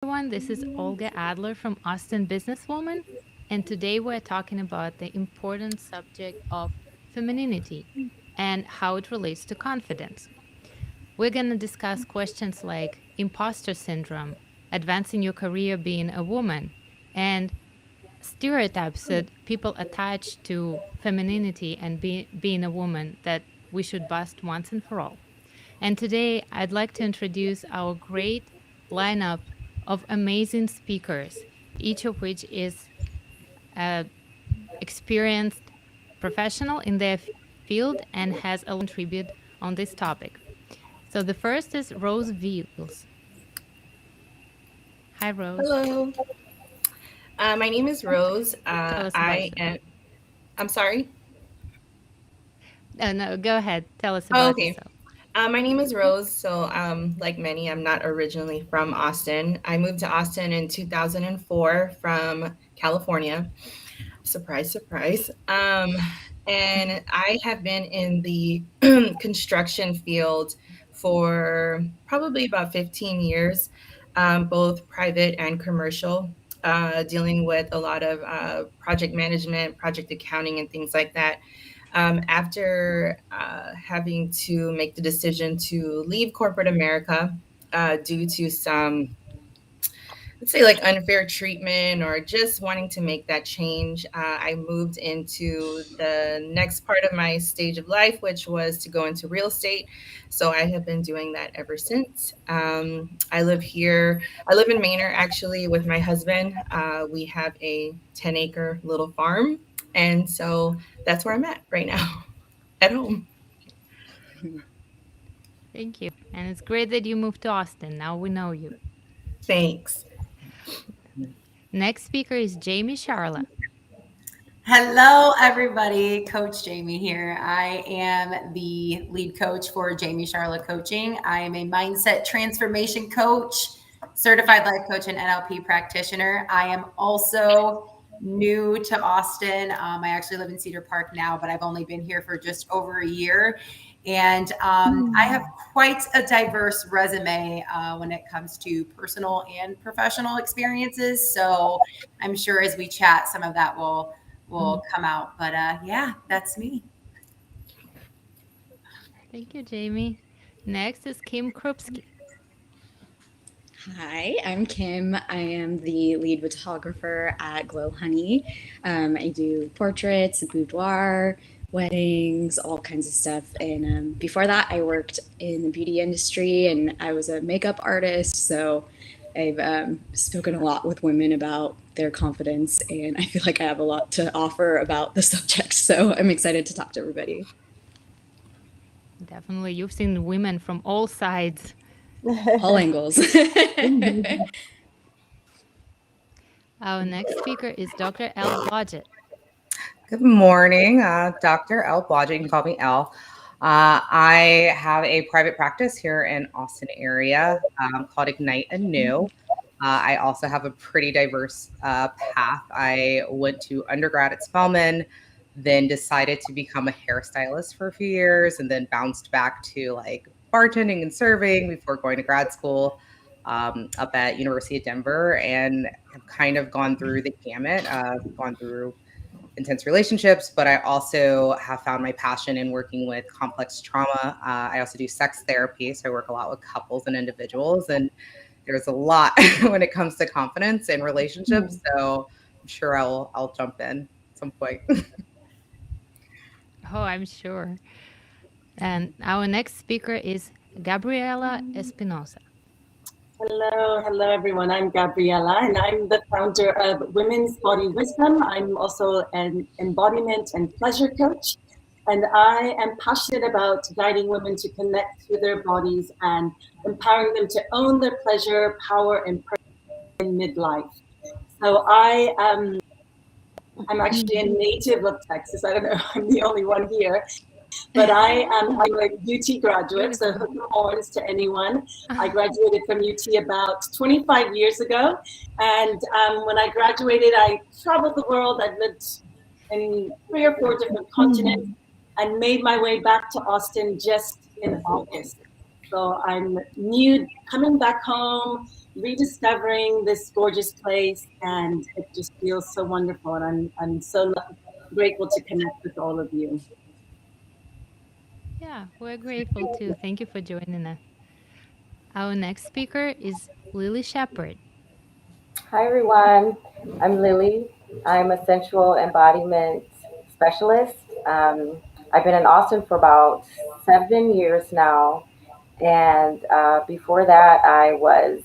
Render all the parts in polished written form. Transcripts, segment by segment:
Everyone, this is Olga Adler from Austin Businesswoman, and today we're talking about the important subject of femininity and how it relates to confidence. We're going to discuss questions like imposter syndrome, advancing your career being a woman, and stereotypes that people attach to femininity and being a woman that we should bust once and for all. And today, I'd like to introduce our great lineup of amazing speakers, each of which is an experienced professional in their field and has a lot to contribute on this topic. So the first is Rose Veals. Hi, Rose. Hello. My name is Rose. Tell us about yourself. I'm sorry. No, go ahead. Tell us Oh, about okay. yourself. My name is Rose. So, like many, I'm not originally from Austin. I moved to Austin in 2004 from California. Surprise, surprise. And I have been in the construction field for probably about 15 years, both private and commercial, dealing with a lot of project management, project accounting, and things like that. After having to make the decision to leave corporate America due to some, let's say, like unfair treatment or just wanting to make that change, I moved into the next part of my stage of life, which was to go into real estate. So I have been doing that ever since. I live here. I live in Manor actually with my husband. We have a 10-acre little farm. And so that's where I'm at right now at home. Thank you. And it's great that you moved to Austin. Now we know you. Thanks. Next speaker is Jayme Shiarla. Hello, everybody. Coach Jayme here. I am the lead coach for Jayme Shiarla Coaching. I am a mindset transformation coach, certified life coach, and NLP practitioner. I am also new to Austin. I actually live in Cedar Park now, but I've only been here for just over a year. And I have quite a diverse resume when it comes to personal and professional experiences. So I'm sure as we chat, some of that will come out. But yeah, that's me. Thank you, Jayme. Next is Kim Krupsky. Hi, I'm Kim. I am the lead photographer at Glow Honey. I do portraits, boudoir, weddings, all kinds of stuff. And before that, I worked in the beauty industry and I was a makeup artist. So I've spoken a lot with women about their confidence, and I feel like I have a lot to offer about the subject. So I'm excited to talk to everybody. Definitely. You've seen women from all sides. All angles. Our next speaker is Dr. Elle Blodgett. Good morning, Dr. Elle Blodgett. You can call me Elle. I have a private practice here in Austin area called Ignite Anew. I also have a pretty diverse path. I went to undergrad at Spelman, then decided to become a hairstylist for a few years, and then bounced back to like bartending and serving before going to grad school up at University of Denver, and have kind of gone through the gamut. Gone through intense relationships, but I also have found my passion in working with complex trauma. I also do sex therapy, so I work a lot with couples and individuals, and there's a lot when it comes to confidence in relationships. So I'm sure I'll jump in at some point. Oh, I'm sure. And our next speaker is Gabriella Espinosa. Hello everyone. I'm Gabriella and I'm the founder of Women's Body Wisdom. I'm also an embodiment and pleasure coach. And I am passionate about guiding women to connect with their bodies and empowering them to own their pleasure, power, and purpose in midlife. So I'm actually a native of Texas. I don't know if I'm the only one here. But I'm a UT graduate, so hook the horns to anyone. I graduated from UT about 25 years ago. And when I graduated, I traveled the world. I've lived in 3 or 4 different continents and made my way back to Austin just in August. So I'm new, coming back home, rediscovering this gorgeous place, and it just feels so wonderful. And I'm so grateful to connect with all of you. Yeah, we're grateful too. Thank you for joining us. Our next speaker is Lily Shepard. Hi, everyone. I'm Lily. I'm a sensual embodiment specialist. I've been in Austin for about 7 years now. And before that, I was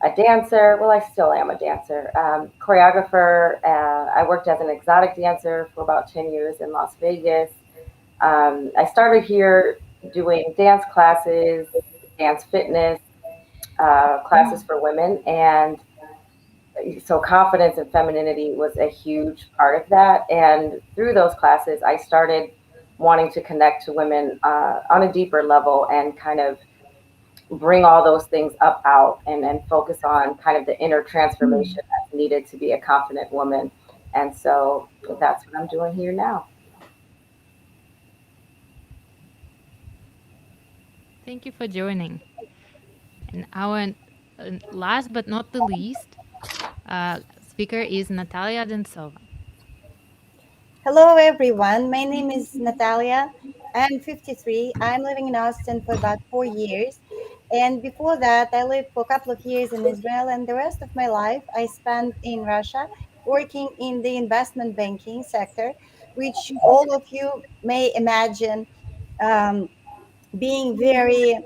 a dancer. Well, I still am a dancer, choreographer. I worked as an exotic dancer for about 10 years in Las Vegas. I started here doing dance classes, dance fitness classes for women. And so confidence and femininity was a huge part of that. And through those classes, I started wanting to connect to women on a deeper level and kind of bring all those things up out and focus on kind of the inner transformation that's needed to be a confident woman. And so that's what I'm doing here now. Thank you for joining. And our last but not the least speaker is Natalia Odintsova. Hello, everyone. My name is Natalia. I'm 53. I'm living in Austin for about 4 years. And before that, I lived for a couple of years in Israel. And the rest of my life, I spent in Russia working in the investment banking sector, which all of you may imagine being very,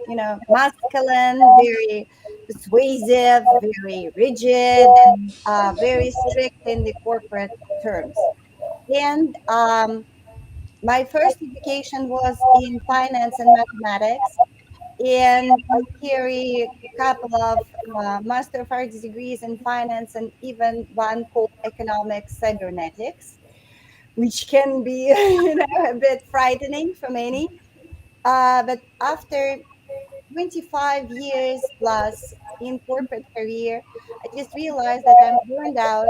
masculine, very persuasive, very rigid, and very strict in the corporate terms. And my first education was in finance and mathematics, and I carry a couple of Master of Arts degrees in finance and even one called economics cybernetics, which can be a bit frightening for many. But after 25 years plus in corporate career, I just realized that I'm burned out.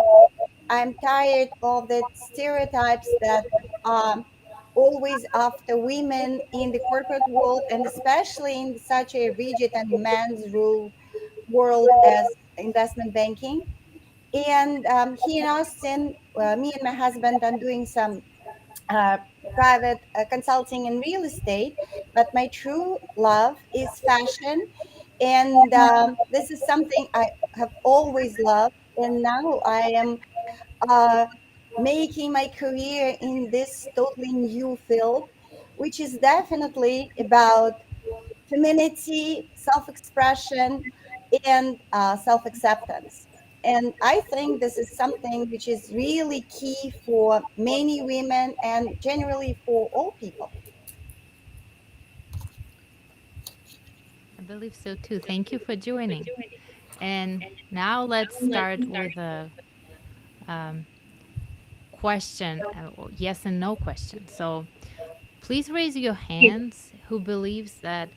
I'm tired of the stereotypes that always after women in the corporate world, and especially in such a rigid and man's rule world as investment banking. And here in Austin, me and my husband are doing some uh, private consulting in real estate, but my true love is fashion. And this is something I have always loved. And now I am uh, making my career in this totally new field, which is definitely about femininity, self expression, and self acceptance. And I think this is something which is really key for many women and generally for all people. I believe so too. Thank you for joining. And now let's start with a question, yes and no question. So please raise your hands who believes that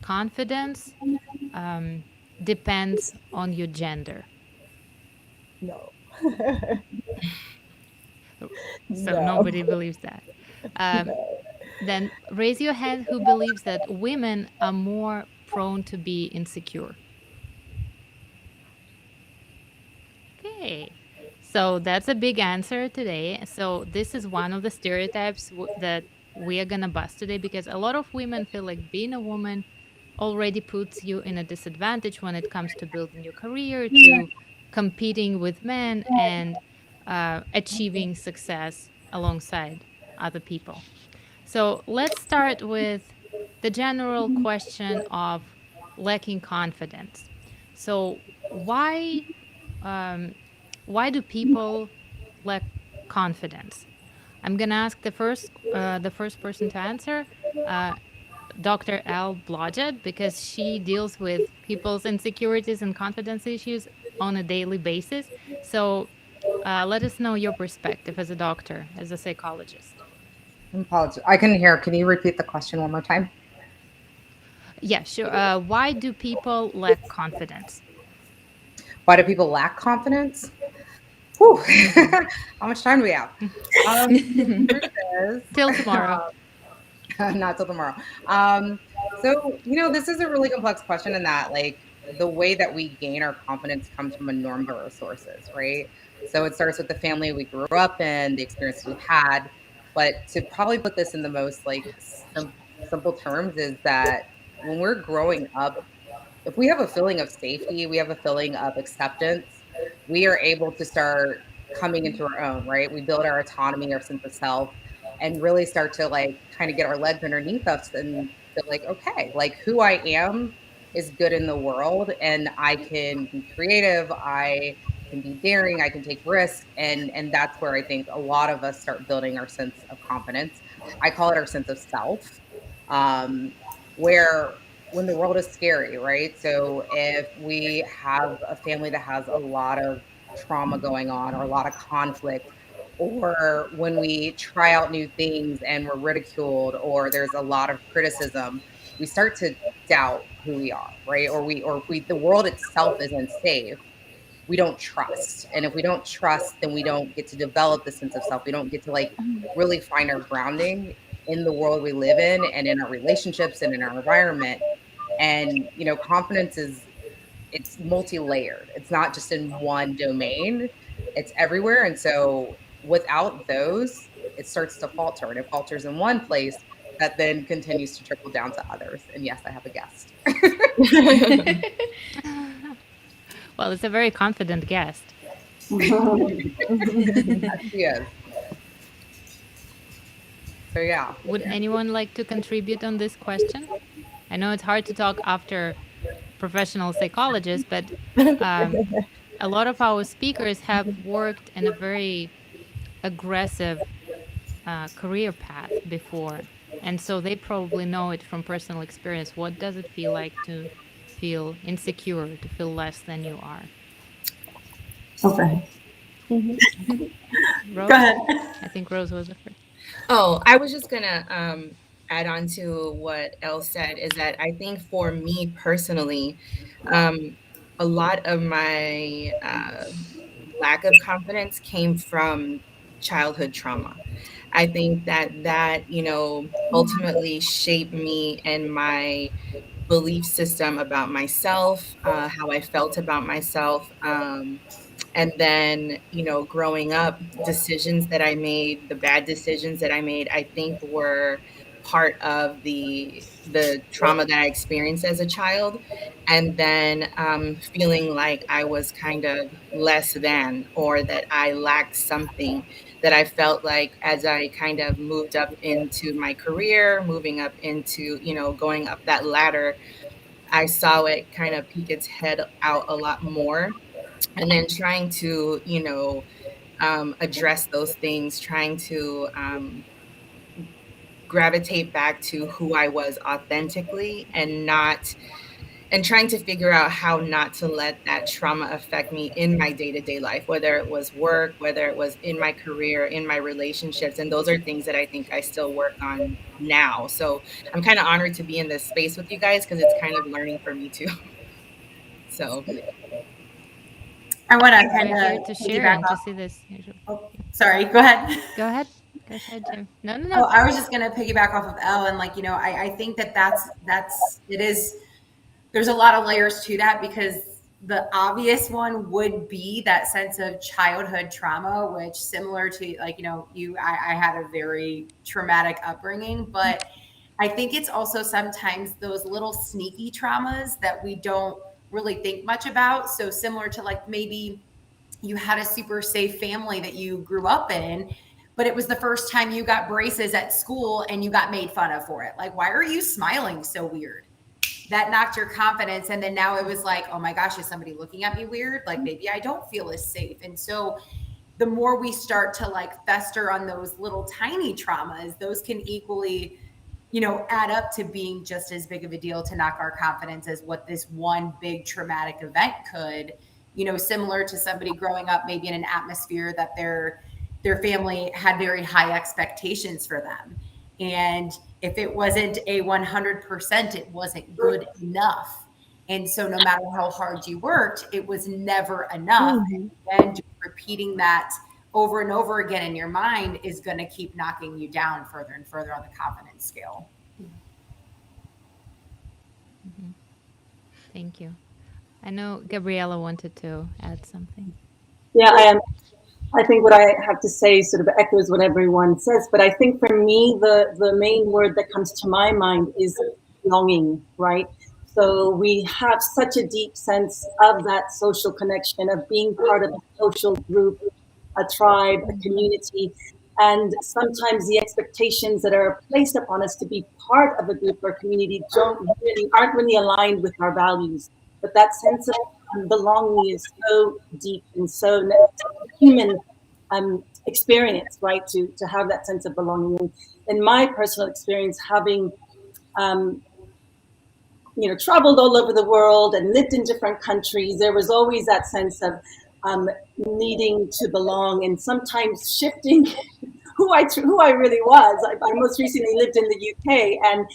confidence depends on your gender. No. So nobody believes that. Then raise your hand who believes that women are more prone to be insecure. Okay. So that's a big answer today. So this is one of the stereotypes that we are going to bust today, because a lot of women feel like being a woman already puts you in a disadvantage when it comes to building your career, to competing with men, and achieving success alongside other people. So let's start with the general question of lacking confidence. So why do people lack confidence? I'm gonna ask the first person to answer, Dr. Elle Blodgett, because she deals with people's insecurities and confidence issues on a daily basis. So let us know your perspective as a doctor, as a psychologist. Apologies. I couldn't hear. Can you repeat the question one more time? Yeah, sure. Why do people lack confidence? Why do people lack confidence? Whew. How much time do we have? Till tomorrow. Not till tomorrow. So, this is a really complex question in that, like, the way that we gain our confidence comes from a number of sources, right? So it starts with the family we grew up in, the experiences we've had. But to probably put this in the most like simple terms is that when we're growing up, if we have a feeling of safety, we have a feeling of acceptance, we are able to start coming into our own, right? We build our autonomy, our sense of self, and really start to like kind of get our legs underneath us and feel like, okay, like who I am is good in the world and I can be creative, I can be daring, I can take risks. And that's where I think a lot of us start building our sense of confidence. I call it our sense of self. Um, where when the world is scary, right? So if we have a family that has a lot of trauma going on or a lot of conflict, or when we try out new things and we're ridiculed or there's a lot of criticism, we start to doubt who we are, right? Or if we the world itself isn't safe, we don't trust. And if we don't trust, then we don't get to develop the sense of self. We don't get to like really find our grounding in the world we live in and in our relationships and in our environment. And, confidence it's multi-layered. It's not just in one domain, it's everywhere. And so without those, it starts to falter. And it falters in one place that then continues to trickle down to others. And yes, I have a guest. Well, it's a very confident guest. Yes. So yeah. Would anyone like to contribute on this question? I know it's hard to talk after professional psychologists, but a lot of our speakers have worked in a very aggressive career path before. And so they probably know it from personal experience. What does it feel like to feel insecure, to feel less than you are? Okay. Rose? Go ahead. I think Rose was the first. Oh, I was just gonna add on to what Elle said is that I think for me personally, a lot of my lack of confidence came from childhood trauma. I think that ultimately shaped me and my belief system about myself, how I felt about myself. And then, growing up, decisions that I made, the bad decisions that I made, I think were part of the trauma that I experienced as a child. And then feeling like I was kind of less than, or that I lacked something, that I felt like as I kind of moved up into my career, moving up into, going up that ladder, I saw it kind of peek its head out a lot more. And then trying to, address those things, trying to gravitate back to who I was authentically, and trying to figure out how not to let that trauma affect me in my day-to-day life, whether it was work, whether it was in my career, in my relationships. And those are things that I think I still work on now. So I'm kind of honored to be in this space with you guys, because it's kind of learning for me too. So I want to We're kind here of to share piggyback and to off. see this. Oh, sorry, go ahead. Go ahead. Go ahead, Jim. No, no, Oh, no. I was just going to piggyback off of Elle, and like, I think it is, there's a lot of layers to that, because the obvious one would be that sense of childhood trauma, which, similar to like, I had a very traumatic upbringing, but I think it's also sometimes those little sneaky traumas that we don't really think much about. So similar to like maybe you had a super safe family that you grew up in, but it was the first time you got braces at school and you got made fun of for it. Like, why are you smiling so weird? That knocked your confidence. And then now it was like, oh my gosh, is somebody looking at me weird? Like, maybe I don't feel as safe. And so the more we start to like fester on those little tiny traumas, those can equally, add up to being just as big of a deal to knock our confidence as what this one big traumatic event could. Similar to somebody growing up maybe in an atmosphere that their family had very high expectations for them. And if it wasn't a 100%, it wasn't good enough. And so no matter how hard you worked, it was never enough. And just repeating that over and over again in your mind is going to keep knocking you down further and further on the confidence scale. Thank you. I know Gabriella wanted to add something. Yeah, I think what I have to say sort of echoes what everyone says, but I think for me, the main word that comes to my mind is longing, right? So we have such a deep sense of that social connection, of being part of a social group, a tribe, a community. And sometimes the expectations that are placed upon us to be part of a group or community aren't really aligned with our values. But that sense of belonging is so deep and so human experience, right? To have that sense of belonging. And in my personal experience, having um, traveled all over the world and lived in different countries, there was always that sense of needing to belong, and sometimes shifting who I really was. I most recently lived in the UK, and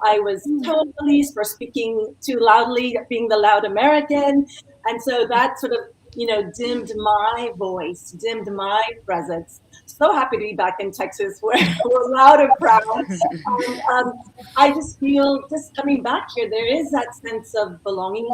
I was told police for speaking too loudly, being the loud American, and so that sort of dimmed my voice, dimmed my presence. So happy to be back in Texas, where we're loud and proud. I just feel, just coming back here, there is that sense of belonging.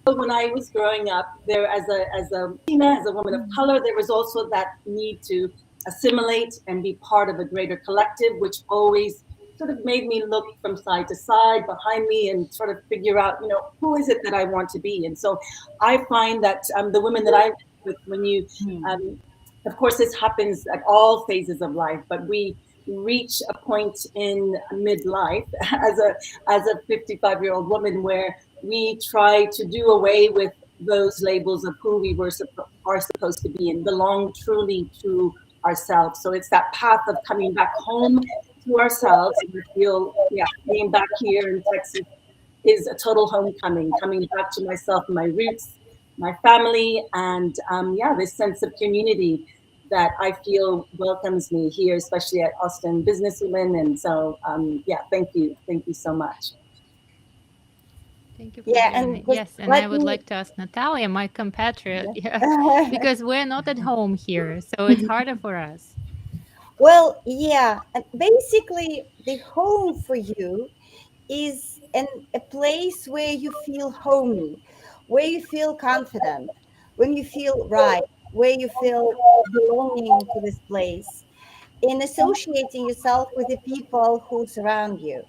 When I was growing up, there as a woman of color, there was also that need to assimilate and be part of a greater collective, which always sort of made me look from side to side, behind me, and sort of figure out, who is it that I want to be. And so I find that the women that I work with, when you, of course, this happens at all phases of life, but we reach a point in midlife as a 55-year-old woman where we try to do away with those labels of who we are supposed to be and belong truly to ourselves. So it's that path of coming back home to ourselves. And I feel, being back here in Texas is a total homecoming, coming back to myself, my roots, my family, and this sense of community that I feel welcomes me here, especially at Austin Businesswomen. And so, thank you so much. Thank you for joining. Yes, and I would like to ask Natalia, my compatriot, because we're not at home here, so it's harder for us. Well, yeah, and basically the home for you is a place where you feel homey, where you feel confident, when you feel right, where you feel belonging to this place, in associating yourself with the people who surround you.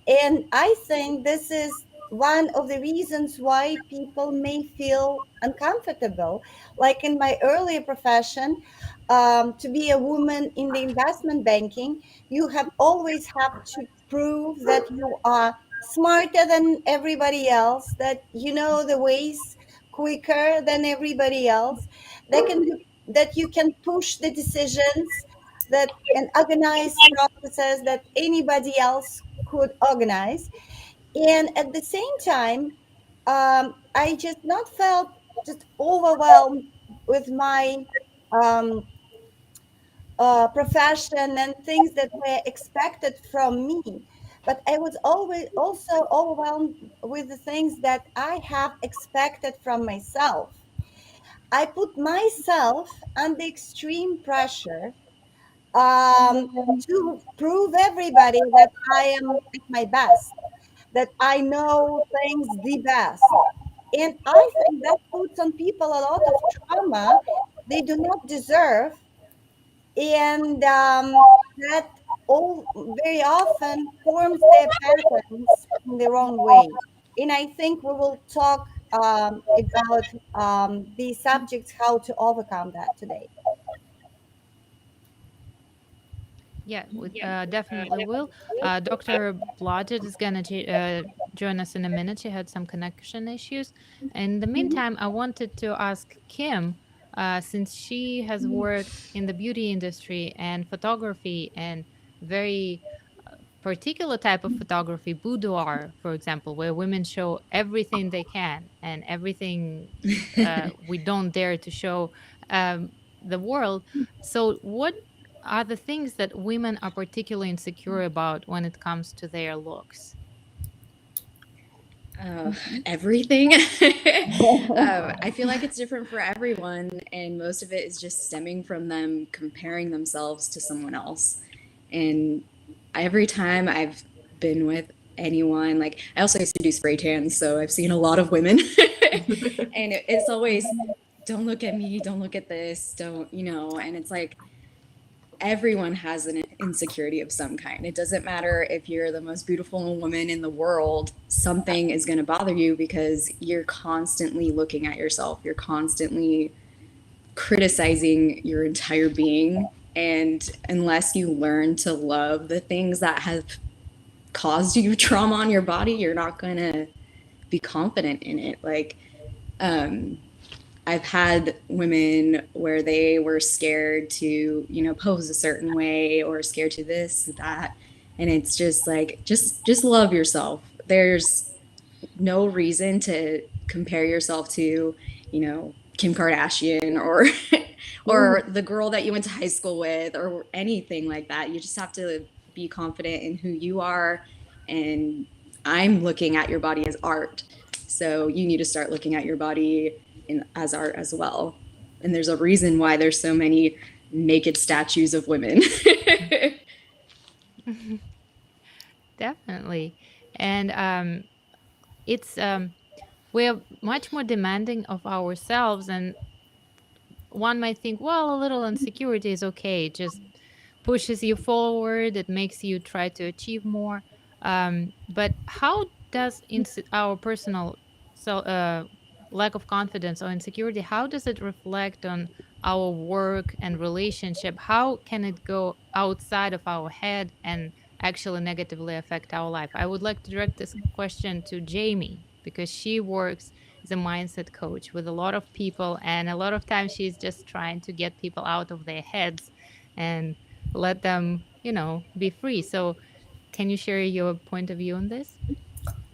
And I think this is one of the reasons why people may feel uncomfortable. Like in my earlier profession, to be a woman in the investment banking, you have always have to prove that you are smarter than everybody else, that you know the ways quicker than everybody else, that you can push the decisions that and organize processes that anybody else could organize. And at the same time, I just not felt just overwhelmed with my um, profession and things that were expected from me. But I was always also overwhelmed with the things that I have expected from myself. I put myself under extreme pressure to prove everybody that I am at my best, that I know things the best. And I think that puts on people a lot of trauma they do not deserve. And that all very often forms their patterns in the wrong way. And I think we will talk about these subjects, how to overcome that today. Yeah, we definitely will. Dr. Blodgett is going to join us in a minute. She had some connection issues. In the meantime, I wanted to ask Kim, since she has worked in the beauty industry and photography and very particular type of photography, boudoir, for example, where women show everything they can and everything we don't dare to show the world. So, what are the things that women are particularly insecure about when it comes to their looks? Everything. I feel like it's different for everyone, and most of it is just stemming from them comparing themselves to someone else. And every time I've been with anyone. Like, I also used to do spray tans, so I've seen a lot of women. And it's always, don't look at me, don't look at this, don't, you know, and it's like, everyone has an insecurity of some kind. It doesn't matter if you're the most beautiful woman in the world, something is going to bother you because you're constantly looking at yourself. You're constantly criticizing your entire being. And unless you learn to love the things that have caused you trauma on your body, you're not going to be confident in it. Like, I've had women where they were scared to, you know, pose a certain way or scared to this, that. And it's just like, just love yourself. There's no reason to compare yourself to, you know, Kim Kardashian or or the girl that you went to high school with or anything like that. You just have to be confident in who you are. And I'm looking at your body as art. So you need to start looking at your body as art as well. And there's a reason why there's so many naked statues of women. Definitely. And it's we're much more demanding of ourselves, and one might think, well, a little insecurity is okay. It just pushes you forward. It makes you try to achieve more. But how does our personal lack of confidence or insecurity, how does it reflect on our work and relationship? How can it go outside of our head and actually negatively affect our life? I would like to direct this question to Jayme, because she works as a mindset coach with a lot of people, and a lot of times she's just trying to get people out of their heads and let them, you know, be free. So can you share your point of view on this?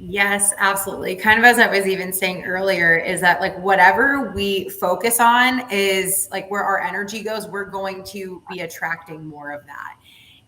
Yes, absolutely. Kind of as I was even saying earlier, is that like whatever we focus on is like where our energy goes, we're going to be attracting more of that.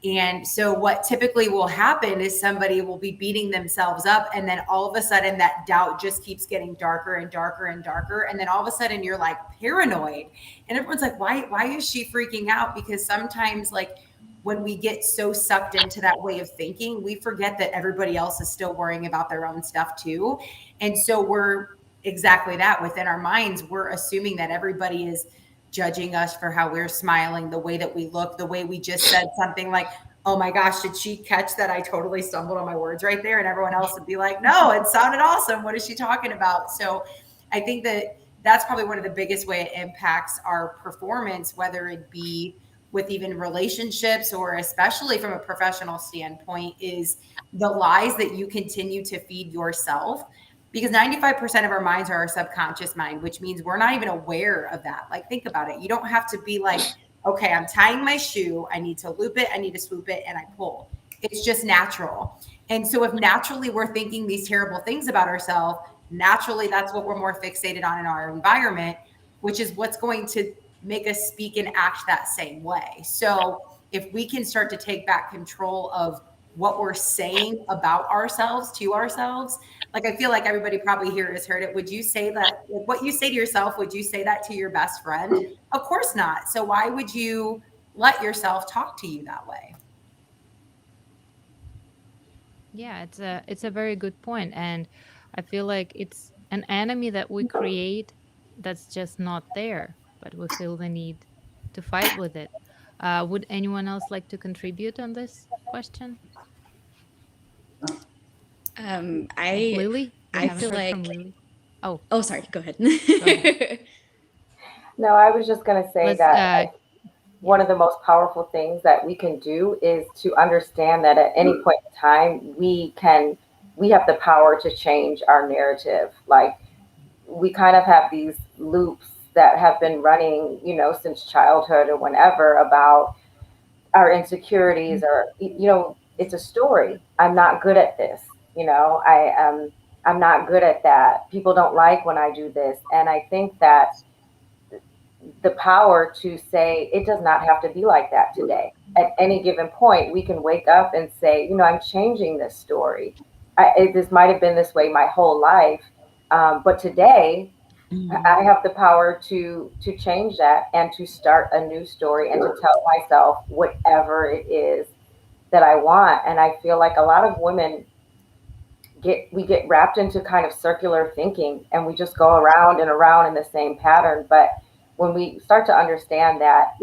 And so what typically will happen is somebody will be beating themselves up, and then all of a sudden that doubt just keeps getting darker and darker and darker. And then all of a sudden you're like paranoid, and everyone's like, why is she freaking out? Because sometimes like when we get so sucked into that way of thinking, we forget that everybody else is still worrying about their own stuff too. And so we're exactly that within our minds. We're assuming that everybody is judging us for how we're smiling, the way that we look, the way we just said something like, oh my gosh, did she catch that I totally stumbled on my words right there? And everyone else would be like, no, it sounded awesome. What is she talking about? So I think that that's probably one of the biggest way it impacts our performance, whether it be with even relationships or especially from a professional standpoint, is the lies that you continue to feed yourself. Because 95% of our minds are our subconscious mind, which means we're not even aware of that. Like, think about it. You don't have to be like, okay, I'm tying my shoe. I need to loop it. I need to swoop it, and I pull. It's just natural. And so if naturally we're thinking these terrible things about ourselves, naturally that's what we're more fixated on in our environment, which is what's going to make us speak and act that same way. So if we can start to take back control of what we're saying about ourselves to ourselves, like I feel like everybody probably here has heard it. Would you say that what you say to yourself, would you say that to your best friend? Of course not. So why would you let yourself talk to you that way? Yeah, it's a very good point, and I feel like it's an enemy that we create that's just not there, but we feel the need to fight with it. Would anyone else like to contribute on this question? Lily? I feel like from Lily. Oh, sorry. Go ahead. No, I was just going to say that one of the most powerful things that we can do is to understand that at any point in time, we have the power to change our narrative. Like, we kind of have these loops that have been running, you know, since childhood or whenever, about our insecurities, or, you know, it's a story. I'm not good at this. You know, I'm not good at that. People don't like when I do this. And I think that the power to say it does not have to be like that today. At any given point, we can wake up and say, you know, I'm changing this story. This might have been this way my whole life, but today I have the power to change that and to start a new story and to tell myself whatever it is that I want. And I feel like a lot of women get wrapped into kind of circular thinking, and we just go around and around in the same pattern. But when we start to understand that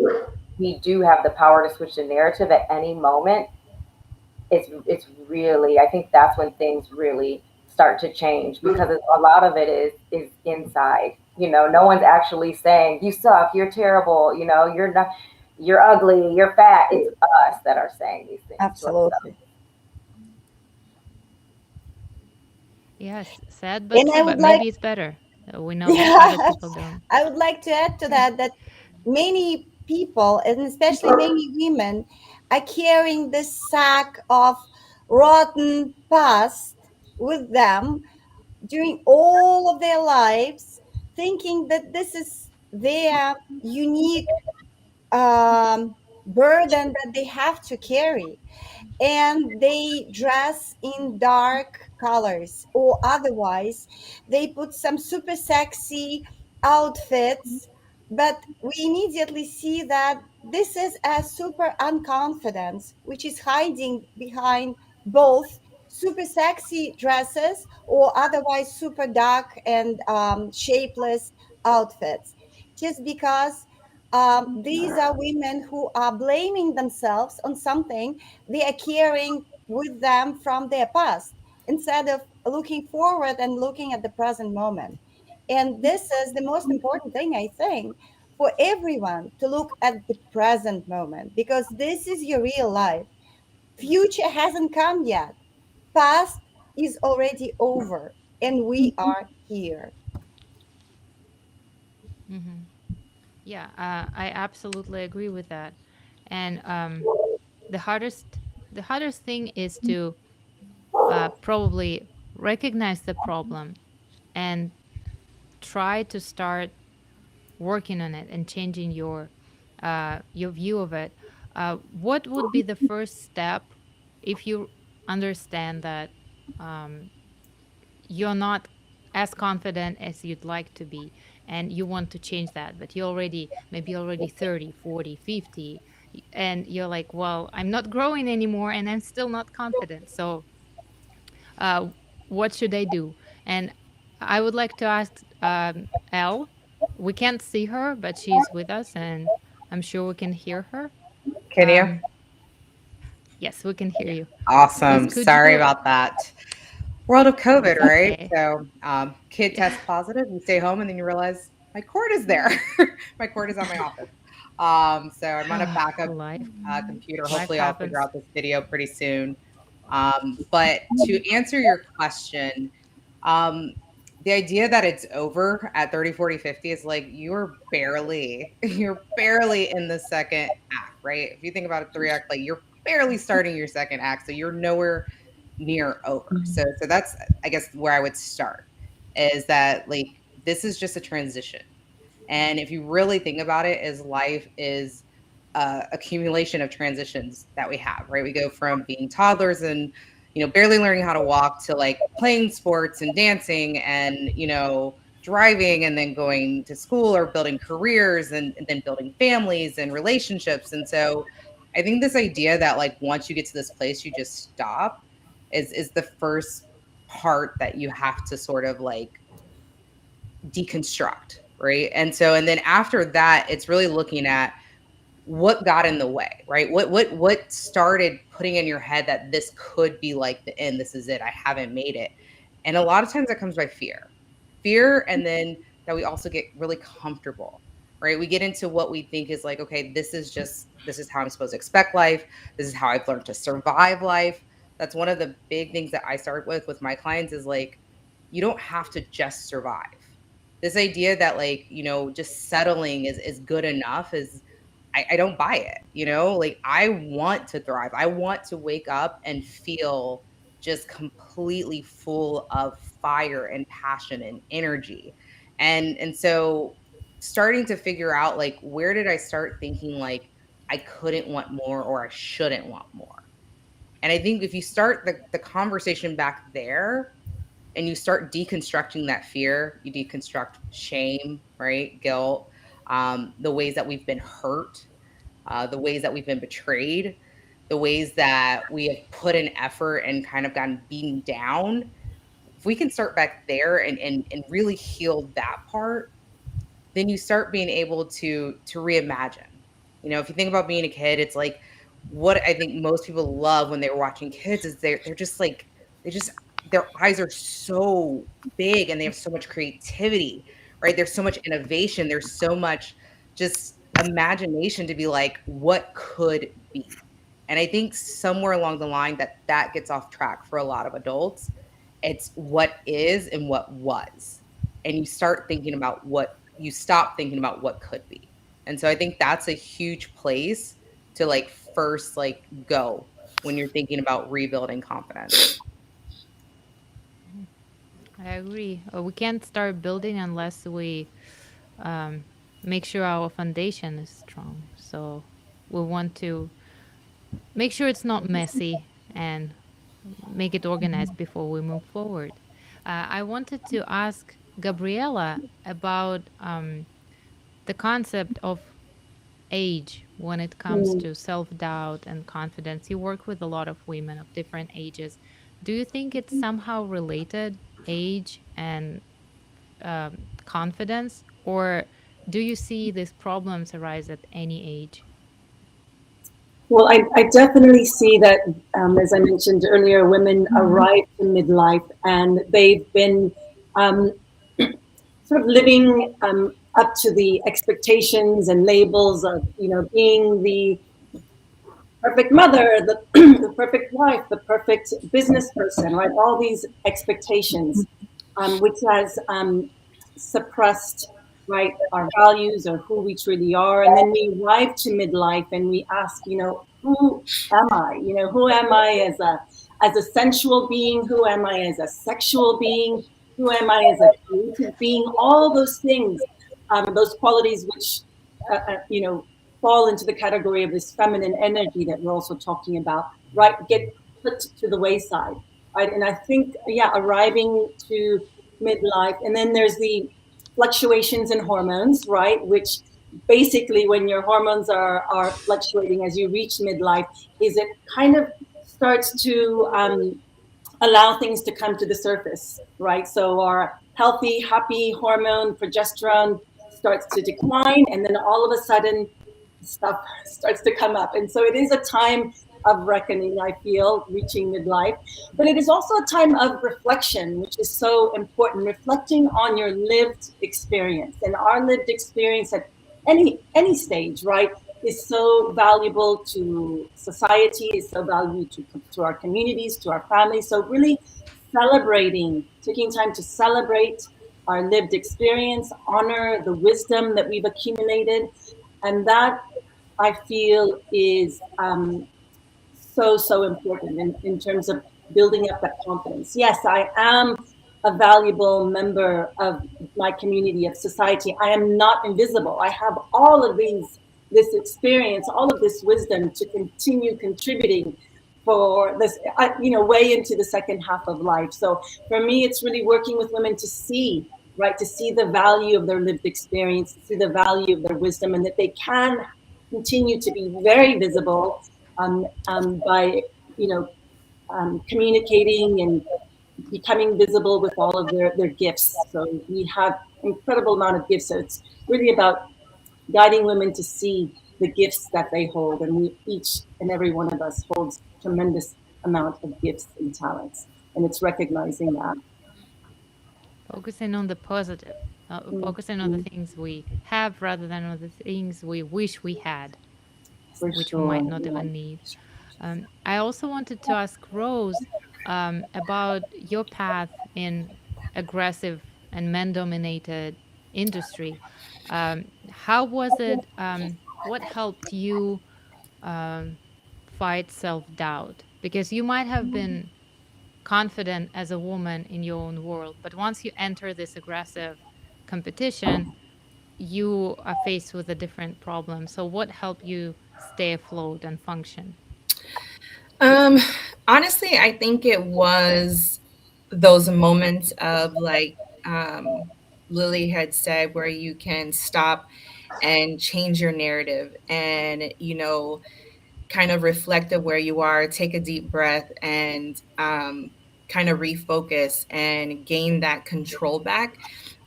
we do have the power to switch the narrative at any moment, it's really, I think that's when things really start to change, because a lot of it is inside. You know, no one's actually saying you suck, you're terrible, you know, you're not, you're ugly, you're fat. It's us that are saying these things to ourselves. Absolutely. Yes, sad but And I true, would but like, maybe it's better. We know that other people yes, don't. I would like to add to that that many people, and especially many women, are carrying this sack of rotten past with them during all of their lives, thinking that this is their unique burden that they have to carry, and they dress in dark colors, or otherwise they put some super sexy outfits, but we immediately see that this is a super unconfidence which is hiding behind both super sexy dresses or otherwise super dark and shapeless outfits, just because these are women who are blaming themselves on something they are carrying with them from their past, instead of looking forward and looking at the present moment. And this is the most important thing, I think, for everyone to look at the present moment, because this is your real life. Future hasn't come yet. Past is already over, and we are here. Hmm. Yeah, I absolutely agree with that. And the hardest, the hardest thing is to probably recognize the problem and try to start working on it and changing your view of it. What would be the first step if you understand that um, you're not as confident as you'd like to be, and you want to change that, but you're already maybe already 30, 40, 50, and you're like, well, I'm not growing anymore and I'm still not confident. So uh, what should I do? And I would like to ask Elle. We can't see her, but she's with us, and I'm sure we can hear her. Can you? Um, yes, we can hear you. Yes, Awesome. could Sorry you? about that. World of COVID, It's right? okay. So, kid Yeah. tests positive, you stay home, and then you realize my cord is there. My cord is on my office. So I'm on a backup Life, computer. life Hopefully, I'll figure happens. out this video pretty soon. But to answer your question, um, the idea that it's over at 30, 40, 50 is like you're barely in the second act, right? If you think about a three act, like you're barely starting your second act, so you're nowhere near over. So that's, I guess, where I would start, is that like this is just a transition. And if you really think about it, is life is accumulation of transitions that we have, right? We go from being toddlers and, barely learning how to walk to like playing sports and dancing and, driving, and then going to school or building careers, and then building families and relationships. And so I think this idea that like once you get to this place, you just stop is the first part that you have to sort of like deconstruct, right? And then after that, it's really looking at what got in the way, right? What started putting in your head that this could be like the end, this is it, I haven't made it. And a lot of times that comes by fear, and then that we also get really comfortable, right? We get into what we think is like, okay, this is how I'm supposed to expect life, this is how I've learned to survive life. That's one of the big things that I start with my clients, is like, you don't have to just survive. This idea that like, just settling is good enough is, I don't buy it, like I want to thrive. I want to wake up and feel just completely full of fire and passion and energy. And so starting to figure out like, where did I start thinking like I couldn't want more or I shouldn't want more? And I think if you start the conversation back there, and you start deconstructing that fear, you deconstruct shame, right? Guilt, the ways that we've been hurt, the ways that we've been betrayed, the ways that we have put in effort and kind of gotten beaten down. we can start back there and really heal that part, then you start being able to reimagine. If you think about being a kid, it's like what I think most people love when they were watching kids is they're just like they just their eyes are so big and they have so much creativity, right? There's so much innovation, there's so much just imagination to be like what could be. And I think somewhere along the line that gets off track for a lot of adults. It's what is and what was. And you stop thinking about what could be. And so I think that's a huge place to like first like go when you're thinking about rebuilding confidence. I agree. We can't start building unless we um, make sure our foundation is strong. So we want to make sure it's not messy and make it organized before we move forward. I wanted to ask Gabriella about the concept of age when it comes to self doubt and confidence. You work with a lot of women of different ages. Do you think it's somehow related, age and confidence, or do you see these problems arise at any age? Well, I definitely see that, as I mentioned earlier, women arrive in midlife and they've been um, sort of living up to the expectations and labels of, being the perfect mother, the, the perfect wife, the perfect business person, right? All these expectations, which has suppressed, right, our values or who we truly are. And then we arrive to midlife and we ask, who am I? Who am I as a sensual being? Who am I as a sexual being? Who am I as a creative being? All those things, those qualities which, fall into the category of this feminine energy that we're also talking about, right, get put to the wayside, right? And I think, arriving to midlife, and then there's the fluctuations in hormones, right, which basically when your hormones are fluctuating as you reach midlife, is it kind of starts to allow things to come to the surface, right? So our healthy, happy hormone, progesterone, starts to decline, and then all of a sudden stuff starts to come up. And so it is a time of reckoning, I feel, reaching midlife. But it is also a time of reflection, which is so important, reflecting on your lived experience. And our lived experience at any stage, right, is so valuable to society, is so valuable to our communities, to our families. So really celebrating, taking time to celebrate our lived experience, honor the wisdom that we've accumulated. And that, I feel, is so important in terms of building up that confidence. Yes, I am a valuable member of my community, of society. I am not invisible. I have all of this experience, all of this wisdom to continue contributing for this, way into the second half of life. So for me, it's really working with women to see, right, to see the value of their lived experience, to see the value of their wisdom, and that they can continue to be very visible by, communicating and becoming visible with all of their gifts. So we have incredible amount of gifts. So it's really about guiding women to see the gifts that they hold. And we, each and every one of us, holds tremendous amount of gifts and talents. And it's recognizing that. Focusing on the positive, focusing on the things we have rather than on the things we wish we had, For which we sure. might not even need. I also wanted to ask Rose about your path in aggressive and men-dominated industry. How was it? What helped you fight self-doubt? Because you might have been confident as a woman in your own world, but once you enter this aggressive competition, you are faced with a different problem. So, what helped you stay afloat and function? Um, Honestly, I think it was those moments of like Lily had said, where you can stop and change your narrative and, kind of reflect of where you are, take a deep breath and kind of refocus and gain that control back.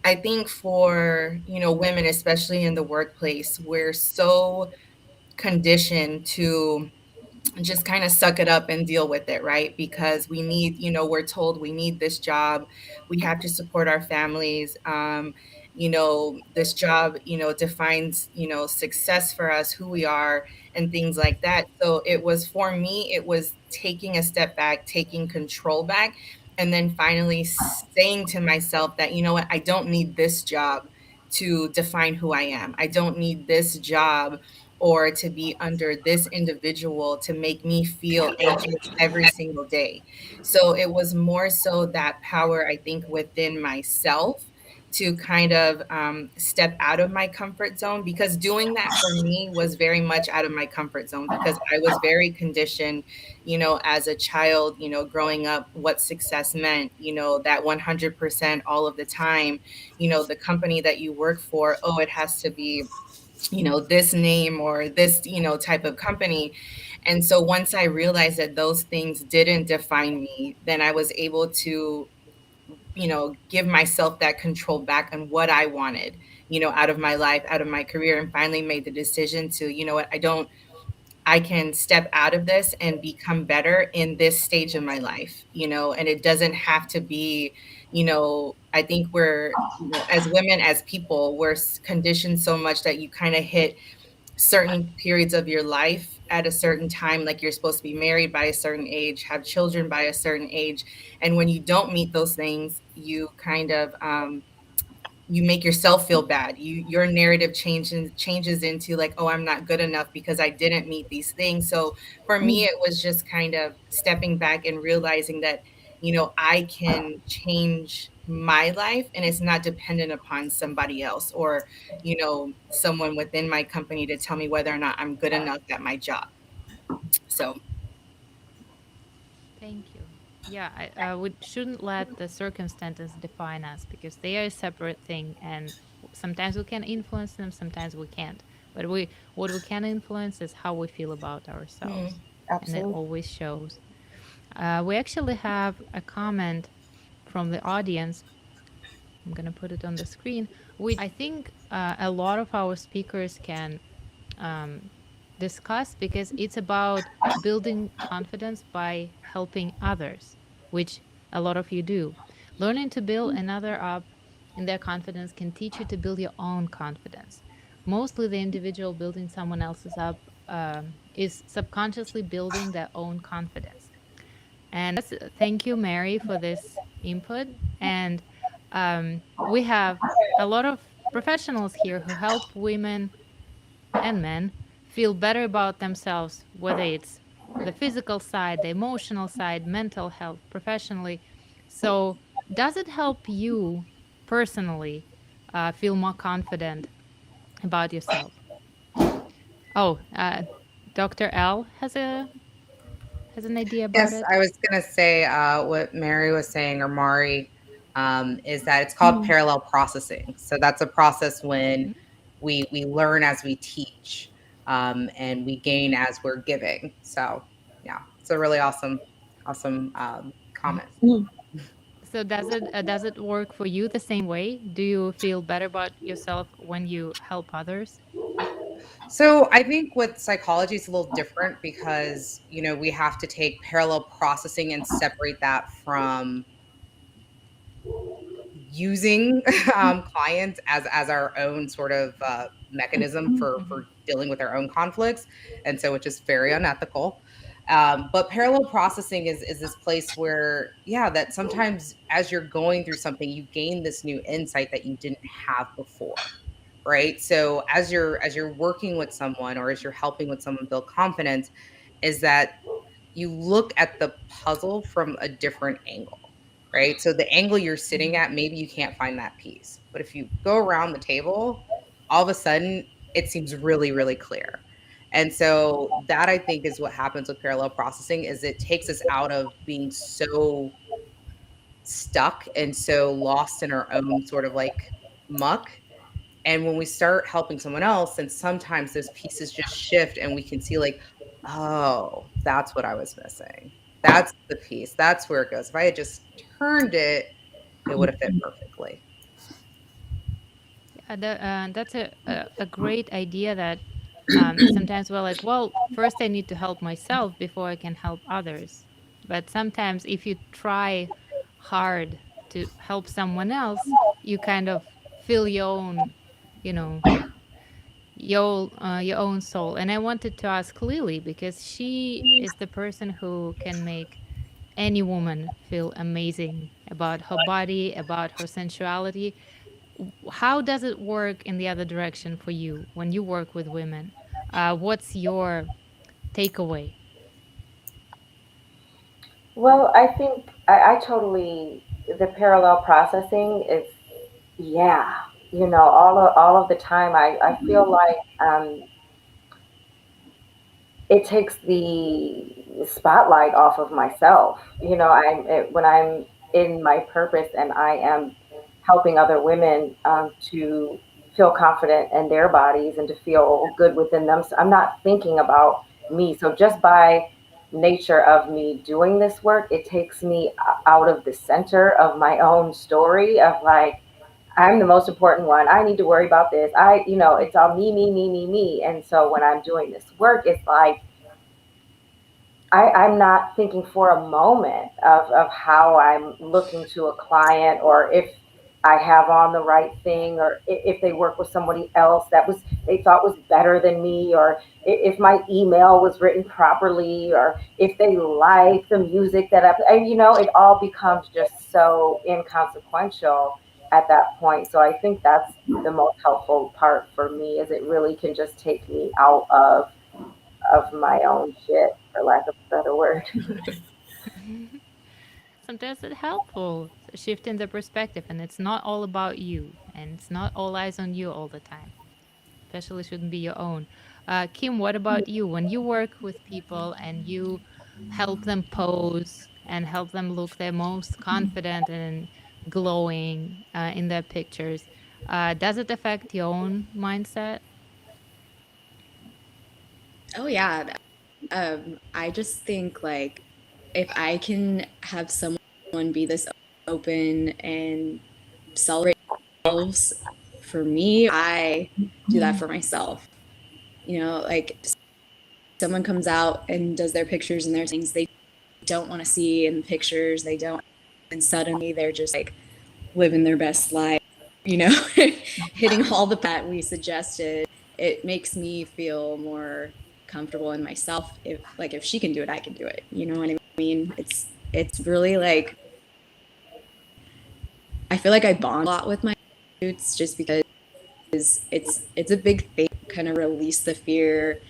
I think for, women, especially in the workplace, we're so conditioned to just kind of suck it up and deal with it, right? Because we need, we're told we need this job, we have to support our families. This job, defines, success for us, who we are, and things like that. So it was, for me, it was taking a step back, taking control back, and then finally saying to myself that, you know what, I don't need this job to define who I am. I don't need this job or to be under this individual to make me feel anxious every single day. So it was more so that power, I think, within myself to kind of step out of my comfort zone, because doing that for me was very much out of my comfort zone, because I was very conditioned, as a child, growing up, what success meant, that 100% all of the time, the company that you work for, oh, it has to be, this name or this, type of company. And so once I realized that those things didn't define me, then I was able to, give myself that control back on what I wanted, out of my life, out of my career, and finally made the decision to, what, I can step out of this and become better in this stage of my life, and it doesn't have to be, I think we're, as women, as people, we're conditioned so much that you kind of hit certain periods of your life at a certain time, like you're supposed to be married by a certain age, have children by a certain age. And when you don't meet those things, you kind of, you make yourself feel bad. Your narrative changes into like, oh, I'm not good enough because I didn't meet these things. So for me, it was just kind of stepping back and realizing that, I can change my life and it's not dependent upon somebody else or, someone within my company to tell me whether or not I'm good enough at my job. So Thank you. Yeah, we shouldn't let the circumstances define us because they are a separate thing, and sometimes we can influence them, sometimes we can't. But what we can influence is how we feel about ourselves, and it Absolutely. always shows. We actually have a comment from the audience. I'm gonna put it on the screen, which I think a lot of our speakers can um, discuss because it's about building confidence by helping others, which a lot of you do. Learning to build another up in their confidence can teach you to build your own confidence. Mostly, the individual building someone else's up is subconsciously building their own confidence. And thank you, Mary, for this input. And we have a lot of professionals here who help women and men feel better about themselves, whether it's the physical side, the emotional side, mental health, professionally. So, does it help you personally feel more confident about yourself? Oh, Dr. L has an idea about Yes, it. I was gonna say what Mary was saying, or Mari, is that it's called parallel processing. So that's a process when we learn as we teach, and we gain as we're giving. So yeah, it's a really awesome comment. So does it work for you the same way? Do you feel better about yourself when you help others? So I think with psychology, it's a little different because we have to take parallel processing and separate that from using clients as our own sort of mechanism for dealing with our own conflicts, and so which is very unethical. But parallel processing is this place where, yeah, that sometimes as you're going through something, you gain this new insight that you didn't have before, right? So as you're working with someone or as you're helping with someone build confidence, is that you look at the puzzle from a different angle, right? So the angle you're sitting at, maybe you can't find that piece. But if you go around the table, all of a sudden it seems really, really clear. And so that I think is what happens with parallel processing is it takes us out of being so stuck and so lost in our own sort of like muck. And when we start helping someone else, and sometimes those pieces just shift and we can see like, oh, that's what I was missing. That's the piece. That's where it goes. If I had just turned it, it would have fit perfectly. That's a great idea that sometimes we're like, well, first I need to help myself before I can help others. But sometimes if you try hard to help someone else, you kind of feel your own, you know, your own soul. And I wanted to ask Lily because she is the person who can make any woman feel amazing about her body, about her sensuality. How does it work in the other direction for you when you work with women? What's your takeaway? Well, I think I totally, the parallel processing is, yeah, all of the time. I feel like it takes the spotlight off of myself. When I'm in my purpose and I am helping other women to feel confident in their bodies and to feel good within them. So I'm not thinking about me. So just by nature of me doing this work, it takes me out of the center of my own story of like, I'm the most important one. I need to worry about this. It's all me, me, me, me, me. And so when I'm doing this work, it's like, I'm not thinking for a moment of how I'm looking to a client or if I have on the right thing or if they work with somebody else that they thought was better than me or if my email was written properly or if they like the music that it all becomes just so inconsequential at that point. So I think that's the most helpful part for me is it really can just take me out of my own shit, for lack of a better word. Sometimes it's helpful shifting the perspective, and it's not all about you, and it's not all eyes on you all the time. Especially shouldn't be your own. Kim, what about you? When you work with people and you help them pose and help them look their most confident and glowing in their pictures, does it affect your own mindset? Oh yeah. I just think like if I can have someone be this open and celebrate themselves, for me, I do that for myself. Like someone comes out and does their pictures and their things they don't want to see in pictures, they don't, and suddenly they're just like living their best life, hitting all the that we suggested. It makes me feel more comfortable in myself. If she can do it, I can do it. You know what I mean? It's really like I feel like I bond a lot with my shoots just because it's a big thing. Kind of release the fear.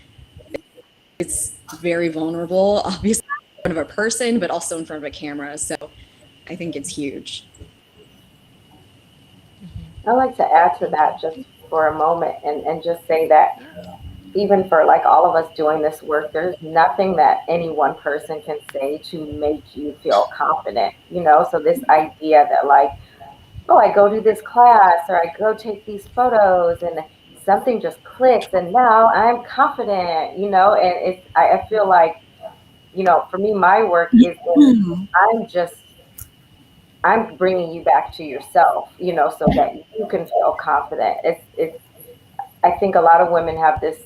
It's very vulnerable, obviously in front of a person, but also in front of a camera. So I think it's huge. I'd like to add to that just for a moment and just say that even for like all of us doing this work, there's nothing that any one person can say to make you feel confident, So this idea that like, oh, I go to this class or I go take these photos and something just clicks and now I'm confident, and I feel like, for me, my work is I'm bringing you back to yourself, so that you can feel confident. I think a lot of women have this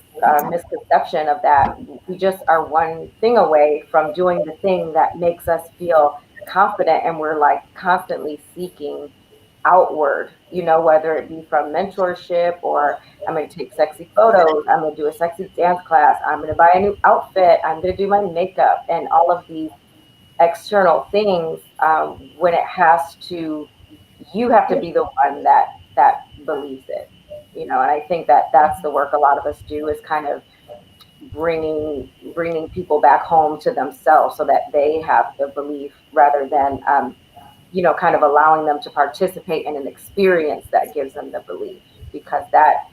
misconception of that. We just are one thing away from doing the thing that makes us feel confident, and we're like constantly seeking outward, whether it be from mentorship or I'm going to take sexy photos, I'm going to do a sexy dance class, I'm going to buy a new outfit, I'm going to do my makeup, and all of these external things when it has to, you have to be the one that believes it, and I think that that's the work a lot of us do is kind of bringing people back home to themselves so that they have the belief rather than kind of allowing them to participate in an experience that gives them the belief, because that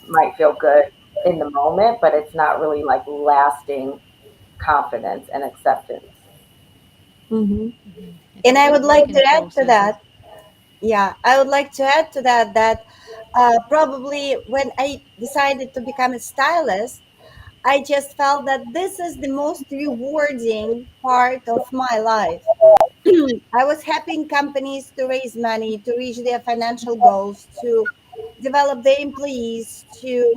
might feel good in the moment, but it's not really like lasting confidence and acceptance. And I would like to add to Process. that. Yeah, I would like to add to that probably when I decided to become a stylist, I just felt that this is the most rewarding part of my life. I was helping companies to raise money, to reach their financial goals, to develop their employees, to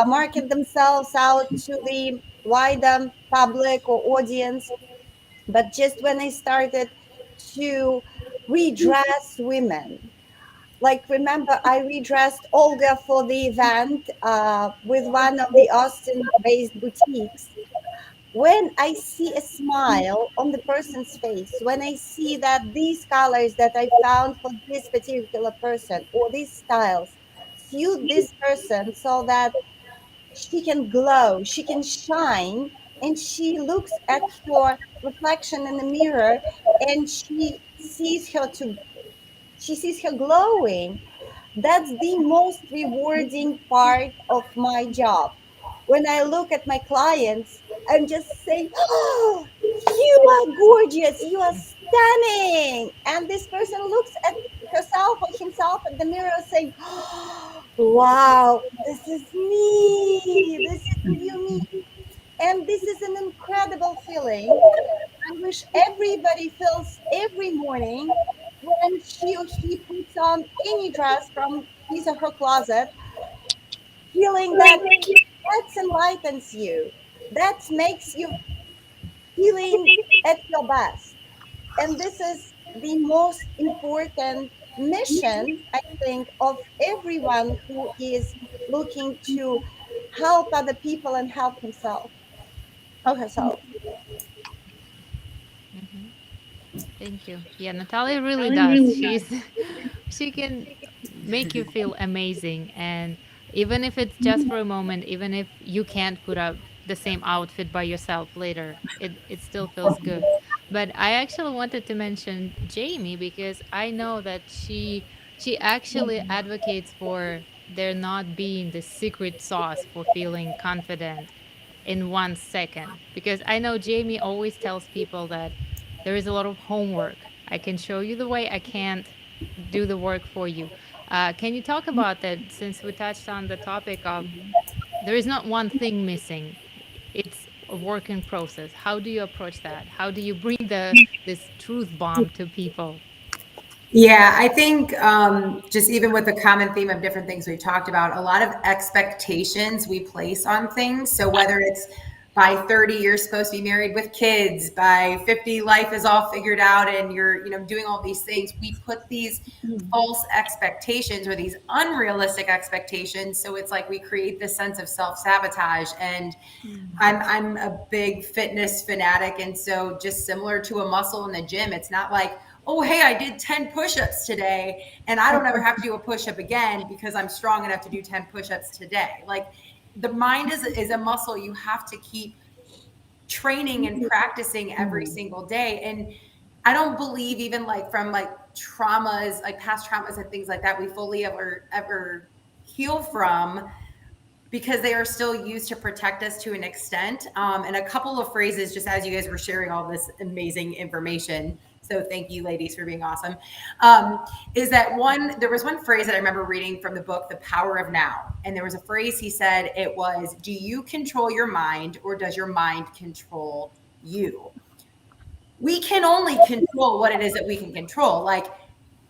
market themselves out to the wider public or audience. But just when I started to redress women, like remember, I redressed Olga for the event with one of the Austin based boutiques. When I see a smile on the person's face, when I see that these colors that I found for this particular person or these styles suit this person so that she can glow, she can shine, and she looks at her reflection in the mirror and she sees her glowing. That's the most rewarding part of my job. When I look at my clients, I'm just saying, "Oh, you are gorgeous, you are stunning." And this person looks at herself or himself at the mirror saying, "Oh, wow, this is me, this is you, me." And this is an incredible feeling. I wish everybody feels every morning when she or he puts on any dress from his or her closet, feeling that enlightens you, that makes you feeling at your best. And this is the most important mission, I think, of everyone who is looking to help other people and help himself or herself. Mhm. Thank you. Yeah, Natalia really does. She can make you feel amazing, and even if it's just for a moment, even if you can't put up the same outfit by yourself later, it still feels good. But I actually wanted to mention Jayme because I know that she actually advocates for there not being the secret sauce for feeling confident in 1 second, because I know Jayme always tells people that there is a lot of homework. I can show you the way, I can't do the work for you. Can you talk about that, since we touched on the topic of there is not one thing missing, it's a working process? How do you approach that? How do you bring this truth bomb to people? Yeah, I think just even with the common theme of different things we've talked about, a lot of expectations we place on things. So whether it's by 30 you're supposed to be married with kids, by 50 life is all figured out and you're, doing all these things, we put these false expectations or these unrealistic expectations. So it's like we create this sense of self-sabotage. And I'm a big fitness fanatic. And so just similar to a muscle in the gym, it's not like, oh, hey, I did 10 push-ups today and I don't ever have to do a push-up again because I'm strong enough to do 10 push-ups today. Like the mind is a muscle you have to keep training and practicing every single day. And I don't believe even like from like traumas, like past traumas and things like that, we fully ever heal from, because they are still used to protect us to an extent. And a couple of phrases, just as you guys were sharing all this amazing information. So thank you, ladies, for being awesome. Is that one, there was one phrase that I remember reading from the book, The Power of Now. And there was a phrase he said, it was, do you control your mind or does your mind control you? We can only control what it is that we can control. Like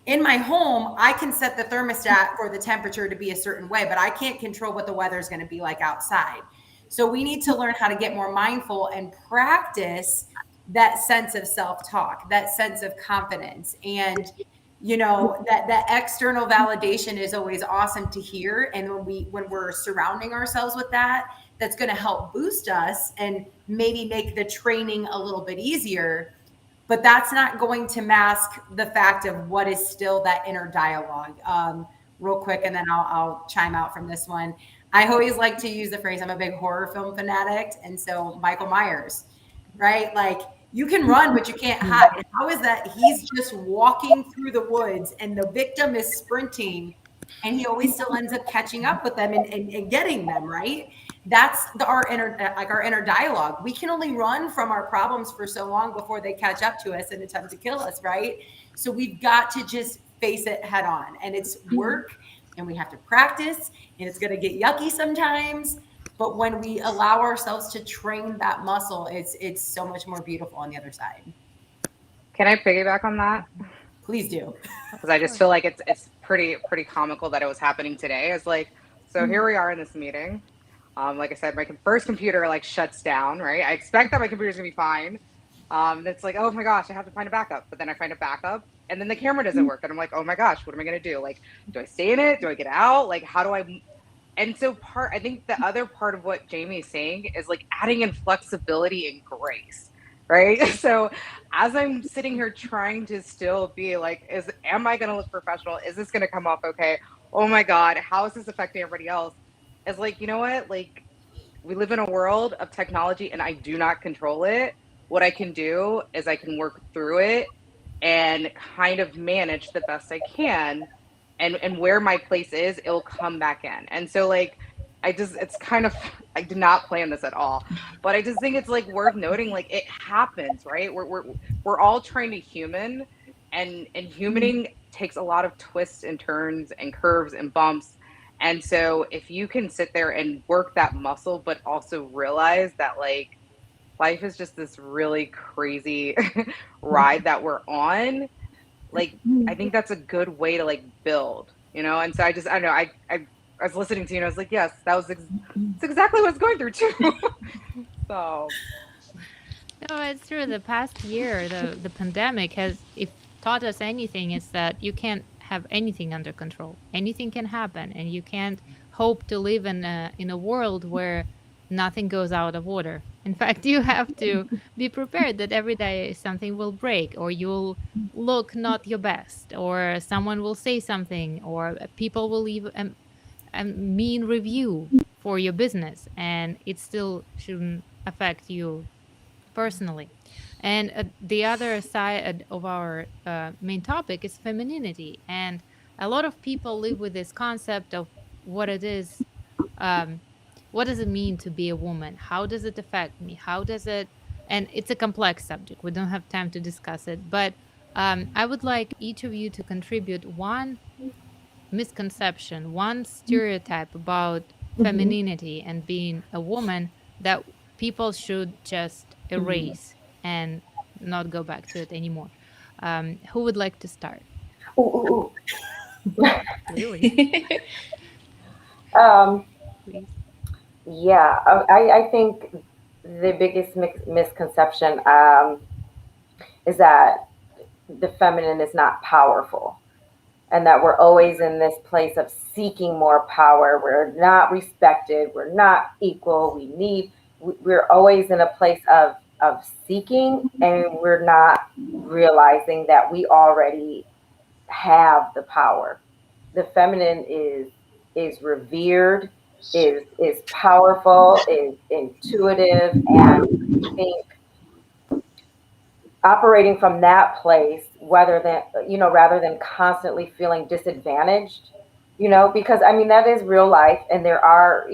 in my home, I can set the thermostat for the temperature to be a certain way, but I can't control what the weather is going to be like outside. So we need to learn how to get more mindful and practice that sense of self-talk, that sense of confidence. And that external validation is always awesome to hear. And when we're surrounding ourselves with that, that's going to help boost us and maybe make the training a little bit easier. But that's not going to mask the fact of what is still that inner dialogue. Real quick, and then I'll chime out from this one. I always like to use the phrase, I'm a big horror film fanatic. And so Michael Myers, right? Like you can run, but you can't hide. How is that? He's just walking through the woods and the victim is sprinting and he always still ends up catching up with them and getting them, right? That's our inner dialogue. We can only run from our problems for so long before they catch up to us and attempt to kill us, right? So we've got to just face it head on, and it's work and we have to practice and it's going to get yucky sometimes, But when we allow ourselves to train that muscle, it's so much more beautiful on the other side. Can I piggyback on that? Please do. Because I just feel like it's pretty comical that it was happening today. It's like, so here we are in this meeting. Like I said, my first computer like shuts down, right? I expect that my computer's gonna be fine. It's like, oh my gosh, I have to find a backup. But then I find a backup and then the camera doesn't work. And I'm like, oh my gosh, what am I gonna do? Like, do I stay in it? Do I get out? Like, how do I? And so I think the other part of what Jayme is saying is like adding in flexibility and grace, right? So as I'm sitting here trying to still be like, am I gonna look professional? Is this gonna come off okay? Oh my God, how is this affecting everybody else? It's like, you know what? Like, we live in a world of technology and I do not control it. What I can do is I can work through it and kind of manage the best I can. And where my place is, it'll come back in. And so like, it's kind of, I did not plan this at all, but I just think it's like worth noting, like it happens, right? We're all trying to human, and humaning takes a lot of twists and turns and curves and bumps. And so if you can sit there and work that muscle, but also realize that like life is just this really crazy ride that we're on, like I think that's a good way to like build, you know? And so I don't know, I was listening to you and I was like, yes, that's exactly what I was going through too. So. No, it's true. The past year, the pandemic has, if taught us anything, is that you can't have anything under control. Anything can happen, and you can't hope to live in a world where nothing goes out of order. In fact, you have to be prepared that every day something will break, or you'll look not your best, or someone will say something, or people will leave a mean review for your business, and it still shouldn't affect you personally. And the other side of our main topic is femininity. And a lot of people live with this concept of what it is. What does it mean to be a woman? How does it affect me? How does it? And it's a complex subject. We don't have time to discuss it. But I would like each of you to contribute one misconception, one stereotype about femininity and being a woman that people should just erase and not go back to it anymore. Who would like to start? Ooh. Really? Please. Yeah, I think the biggest misconception is that the feminine is not powerful, and that we're always in this place of seeking more power. We're not respected. We're not equal. We're always in a place of seeking, and we're not realizing that we already have the power. The feminine is revered, is powerful, is intuitive, and I think operating from that place, rather than constantly feeling disadvantaged, because I mean that is real life, and there are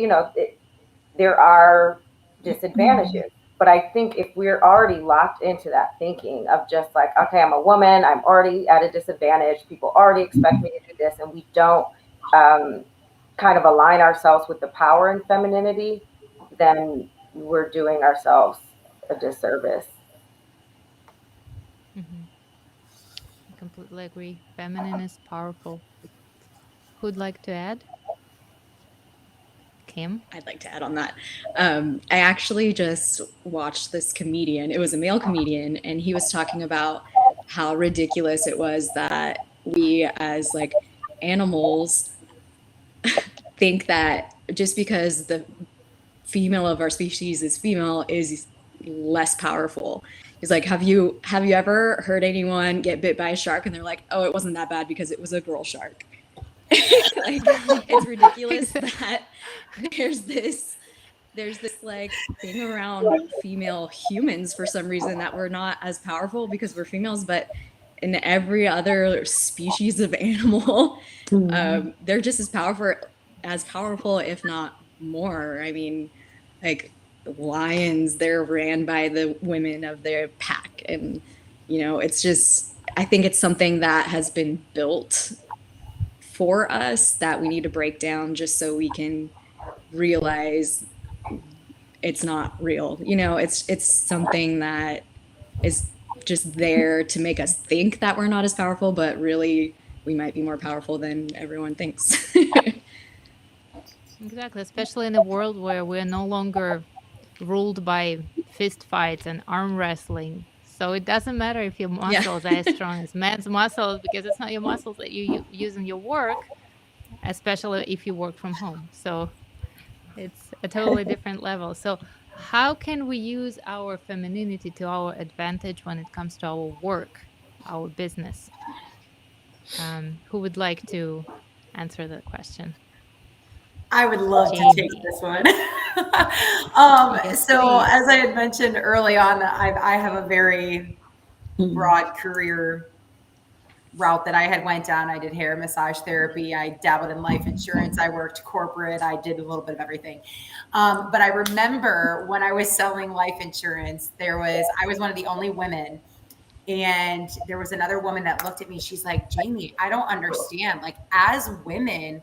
disadvantages. But I think if we're already locked into that thinking of just like, okay, I'm a woman, I'm already at a disadvantage, people already expect me to do this, and we don't kind of align ourselves with the power and femininity, then we're doing ourselves a disservice. I completely agree. Feminine is powerful. Who'd like to add? Kim? I'd like to add on that. I actually just watched this comedian. It was a male comedian, and he was talking about how ridiculous it was that we as like animals think that just because the female of our species is female is less powerful. He's like, have you ever heard anyone get bit by a shark and they're like, oh, it wasn't that bad because it was a girl shark? Like, it's ridiculous that there's this like thing around female humans for some reason that we're not as powerful because we're females, but in every other species of animal, they're just as powerful, if not more. I mean, like lions, they're ran by the women of their pack, and it's just, I think it's something that has been built for us that we need to break down just so we can realize it's not real. It's something that is just there to make us think that we're not as powerful, but really we might be more powerful than everyone thinks. Exactly, especially in a world where we're no longer ruled by fist fights and arm wrestling. So it doesn't matter if your Yeah. muscles are as strong as men's muscles because it's not your muscles that you use in your work, especially if you work from home. So it's a totally different level. So how can we use our femininity to our advantage when it comes to our work, our business? Who would like to answer that question? I would love to take Jayme. this one. Yes, So, please. as I had mentioned early on, I have a very broad career route that I had went down. I did hair massage therapy. I dabbled in life insurance. I worked corporate. I did a little bit of everything. But I remember when I was selling life insurance, I was one of the only women. And there was another woman that looked at me. She's like, Jayme, I don't understand. Like, as women,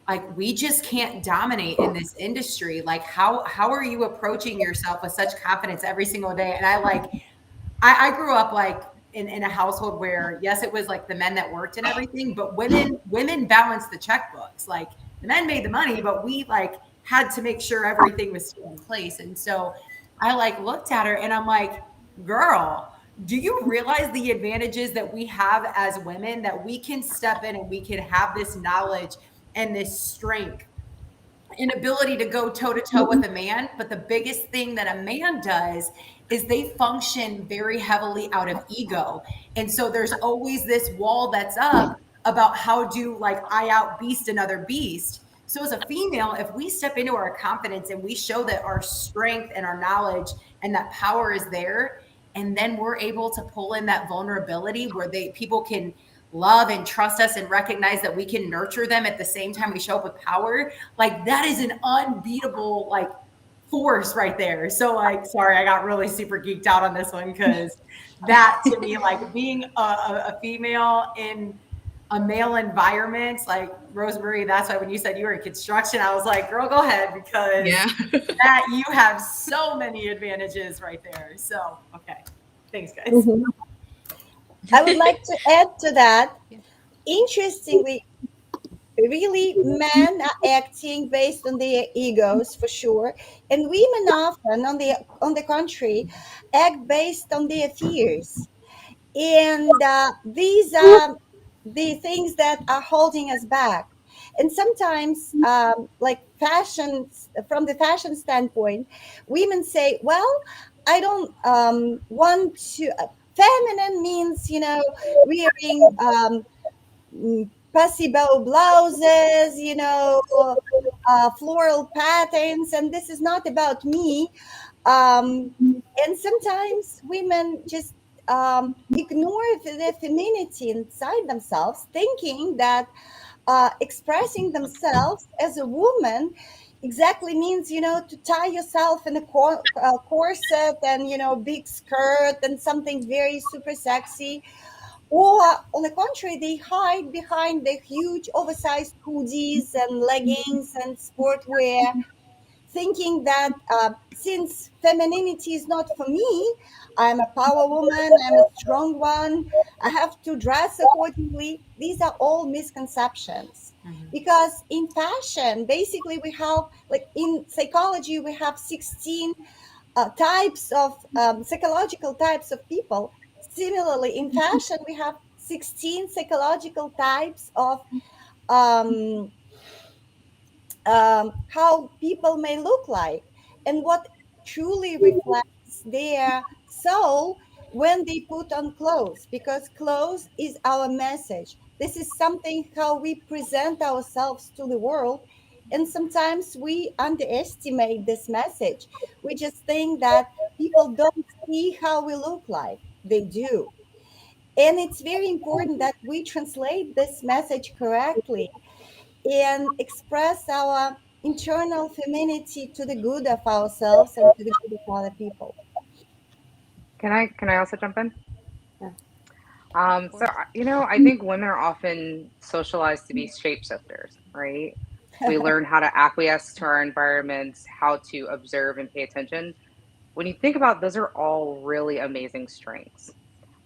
like we just can't dominate in this industry. Like, how are you approaching yourself with such confidence every single day? And I grew up like in a household where yes, it was like the men that worked and everything, but women balanced the checkbooks. Like the men made the money, but we like had to make sure everything was still in place. And so I like looked at her and I'm like, girl, do you realize the advantages that we have as women, that we can step in and we can have this knowledge and this strength and ability to go toe to toe with a man? But the biggest thing that a man does is they function very heavily out of ego. And so there's always this wall that's up about how do like I out beast another beast. So as a female, if we step into our confidence and we show that our strength and our knowledge and that power is there, and then we're able to pull in that vulnerability where people can love and trust us and recognize that we can nurture them at the same time we show up with power, like that is an unbeatable like force right there. So like, sorry, I got really super geeked out on this one because that to me, like being a female in a male environment, like Rosemarie, that's why when you said you were in construction, I was like, girl, go ahead, because Yeah. that you have so many advantages right there. So, okay. Thanks, guys. Mhm. I would like to add to that. Yeah. Interestingly, really, men are acting based on their egos for sure, and women often, on the contrary, act based on their fears. And these are the things that are holding us back. And sometimes, like fashion, from the fashion standpoint, women say, well, I don't want to. Feminine means, wearing possible blouses, floral patterns, and this is not about me. And sometimes women just ignore the femininity inside themselves, thinking that expressing themselves as a woman exactly means, to tie yourself in a corset and, big skirt and something very super sexy. Or, on the contrary, they hide behind the huge oversized hoodies and leggings and sportwear, thinking that since femininity is not for me, I'm a power woman, I'm a strong one, I have to dress accordingly. These are all misconceptions. Because in fashion, basically, we have, like in psychology, we have 16 types of psychological types of people. Similarly, in fashion, we have 16 psychological types of um, how people may look like and what truly reflects their soul when they put on clothes, because clothes is our message. This is something how we present ourselves to the world. And sometimes we underestimate this message. We just think that people don't see how we look like. They do. And it's very important that we translate this message correctly and express our internal femininity to the good of ourselves and to the good of other people. Can I also jump in? Yeah. Of So course. I think women are often socialized to be shapeshifters, right? We learn how to acquiesce to our environments, how to observe and pay attention. When you think about, those are all really amazing strengths.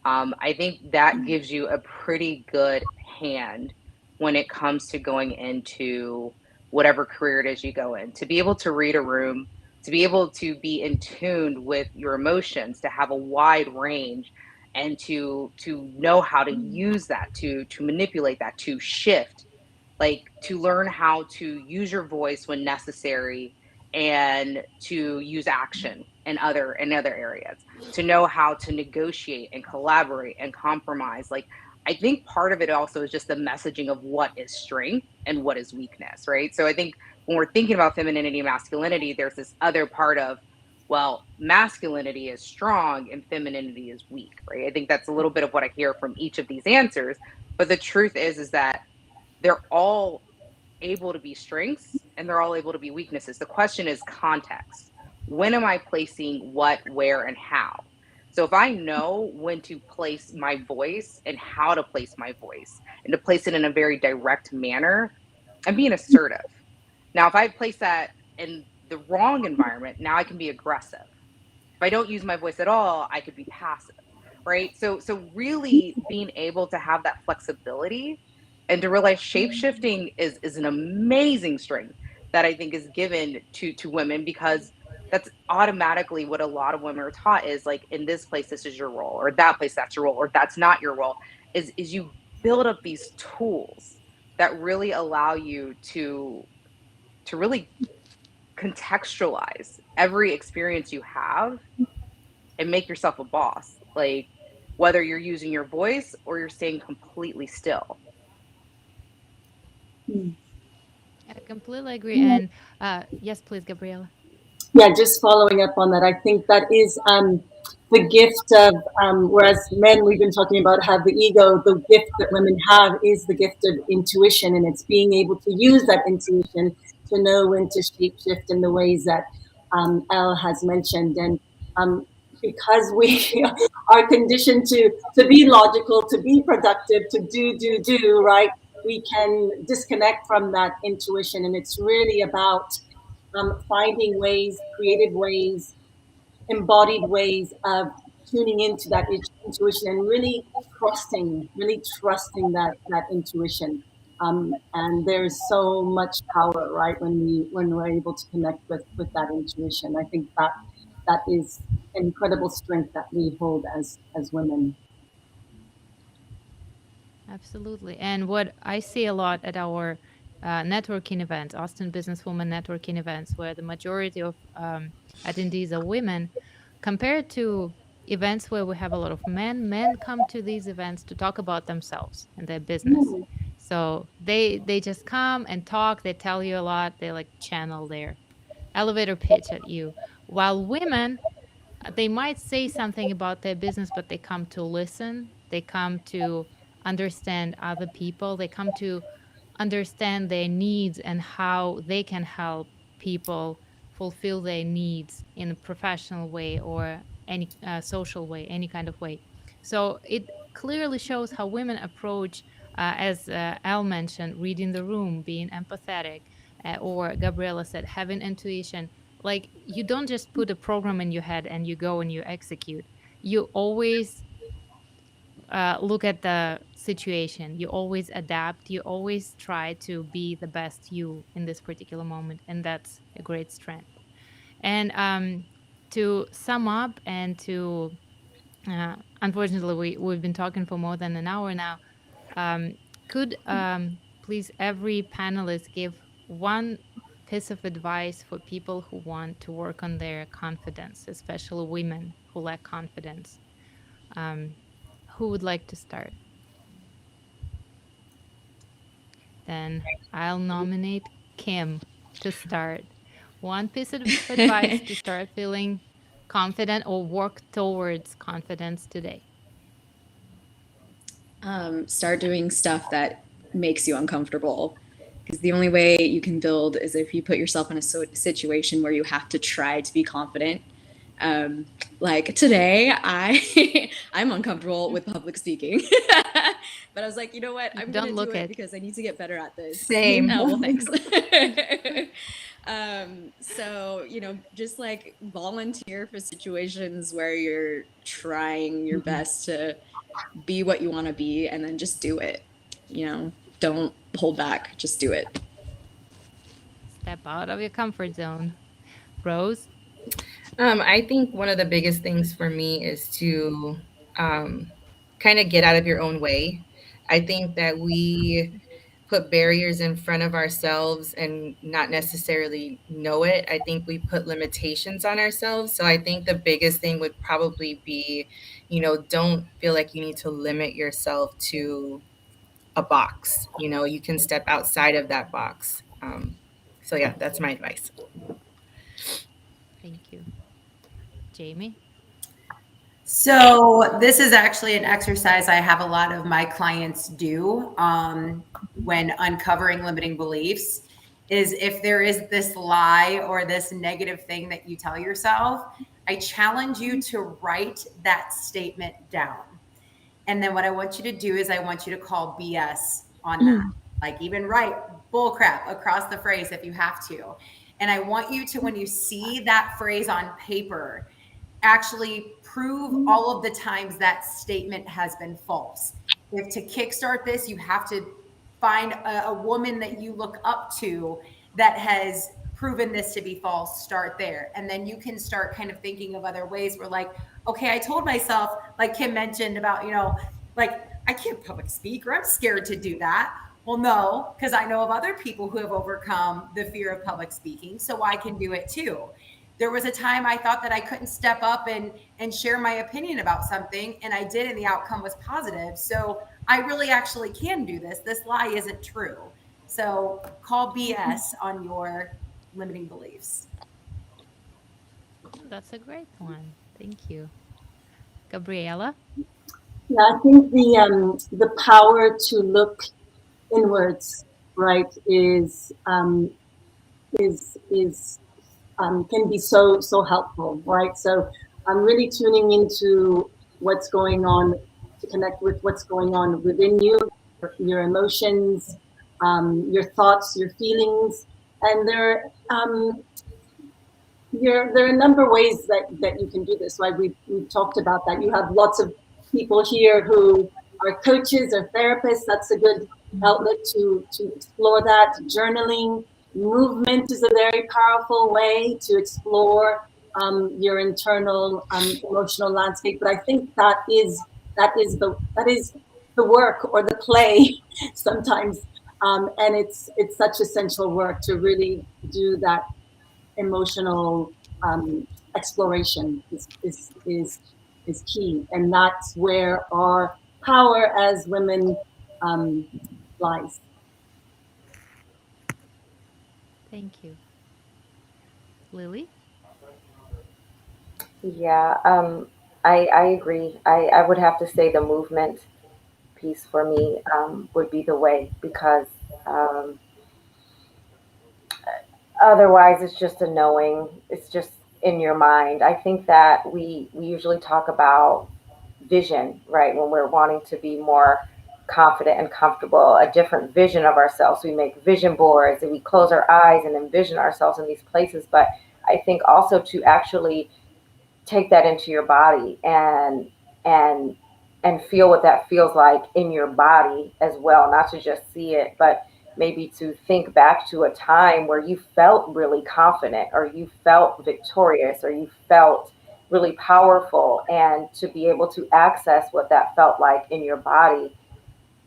I think that gives you a pretty good hand when it comes to going into whatever career it is you go in. To be able to read a room, to be able to be in tune with your emotions, to have a wide range, and to know how to use that, to manipulate that, to shift, like to learn how to use your voice when necessary and to use action in other areas, to know how to negotiate and collaborate and compromise. Like, I think part of it also is just the messaging of what is strength and what is weakness, right? So I think when we're thinking about femininity and masculinity, there's this other part of, well, masculinity is strong and femininity is weak, right? I think that's a little bit of what I hear from each of these answers. But the truth is that they're all able to be strengths and they're all able to be weaknesses. The question is context. When am I placing what, where, and how? So if I know when to place my voice and how to place my voice and to place it in a very direct manner, I'm being assertive. Now, if I place that in the wrong environment, now I can be aggressive. If I don't use my voice at all, I could be passive, right? So really being able to have that flexibility and to realize shape shifting is an amazing strength that I think is given to women, because that's automatically what a lot of women are taught is like, in this place this is your role, or that place that's your role, or that's not your role. Is you build up these tools that really allow you to really contextualize every experience you have and make yourself a boss, like whether you're using your voice or you're staying completely still. I completely agree. And yes, please, Gabriella. Yeah, just following up on that, I think that is the gift of, whereas men, we've been talking about, have the ego, the gift that women have is the gift of intuition, and it's being able to use that intuition to know when to shape shift in the ways that Elle has mentioned. And because we are conditioned to be logical, to be productive, to do, right? We can disconnect from that intuition, and it's really about finding ways, creative ways, embodied ways of tuning into that intuition and really trusting that intuition. And there's so much power, right, when we're able to connect with that intuition. I think that is incredible strength that we hold as women. Absolutely. And what I see a lot at our networking events, Austin Businesswoman networking events, where the majority of attendees are women, compared to events where we have a lot of men come to these events to talk about themselves and their business. So they just come and talk, they tell you a lot, they like channel their elevator pitch at you. While women, they might say something about their business, but they come to listen. They come to understand other people. They come to understand their needs and how they can help people fulfill their needs in a professional way or any social way, any kind of way. So it clearly shows how women approach, as Elle mentioned, reading the room, being empathetic, or Gabriella said, having intuition. Like, you don't just put a program in your head and you go and you execute. You always look at the situation. You always adapt. You always try to be the best you in this particular moment. And that's a great strength. And to sum up and to, unfortunately, we've been talking for more than an hour now. Could please every panelist give one piece of advice for people who want to work on their confidence, especially women who lack confidence? Who would like to start? Then I'll nominate Kim to start. One piece of advice to start feeling confident or work towards confidence today. Start doing stuff that makes you uncomfortable, because the only way you can build is if you put yourself in a situation where you have to try to be confident. Like today, I'm uncomfortable with public speaking, But I was like, you know what? I'm Don't gonna look do it it. because I need to get better at this. Same. Oh, well, thanks. So, just like volunteer for situations where you're trying your best to be what you want to be, and then just do it. Don't hold back, just do it. Step out of your comfort zone. Rose? I think one of the biggest things for me is to kind of get out of your own way. I think that we put barriers in front of ourselves and not necessarily know it. I think we put limitations on ourselves. So I think the biggest thing would probably be, don't feel like you need to limit yourself to a box. You can step outside of that box. So yeah, that's my advice. Thank you. Jayme? So this is actually an exercise I have a lot of my clients do when uncovering limiting beliefs, is if there is this lie or this negative thing that you tell yourself, I challenge you to write that statement down. And then what I want you to do is I want you to call BS on that. Like even write bullcrap across the phrase if you have to. And I want you to, when you see that phrase on paper, actually prove all of the times that statement has been false. If to kickstart this, you have to find a woman that you look up to that has proven this to be false. Start there. And then you can start kind of thinking of other ways where like, okay, I told myself, like Kim mentioned about, like I can't public speak or I'm scared to do that. Well, no, because I know of other people who have overcome the fear of public speaking, so I can do it too. There was a time I thought that I couldn't step up and share my opinion about something, and I did, and the outcome was positive. So I really actually can do this. This lie isn't true. So call BS on your limiting beliefs. That's a great one. Thank you. Gabriella? Yeah, I think the power to look inwards, right, can be so helpful, right? So I'm really tuning into what's going on, to connect with what's going on within you, your emotions, your thoughts, your feelings, and there are a number of ways that you can do this. Right, we've talked about that. You have lots of people here who are coaches or therapists. That's a good outlet to explore that. Journaling. Movement is a very powerful way to explore your internal emotional landscape. But I think that is the work or the play sometimes, and it's such essential work to really do that. Emotional exploration is key, and that's where our power as women lies. Thank you. Lily? Yeah, I agree. I would have to say the movement piece for me would be the way because um, otherwise it's just a knowing. It's just in your mind. I think that we usually talk about vision, right? When we're wanting to be more confident and comfortable, a different vision of ourselves. We make vision boards and we close our eyes and envision ourselves in these places. But I think also to actually take that into your body and and feel what that feels like in your body as well, not to just see it, but maybe to think back to a time where you felt really confident or you felt victorious or you felt really powerful, and to be able to access what that felt like in your body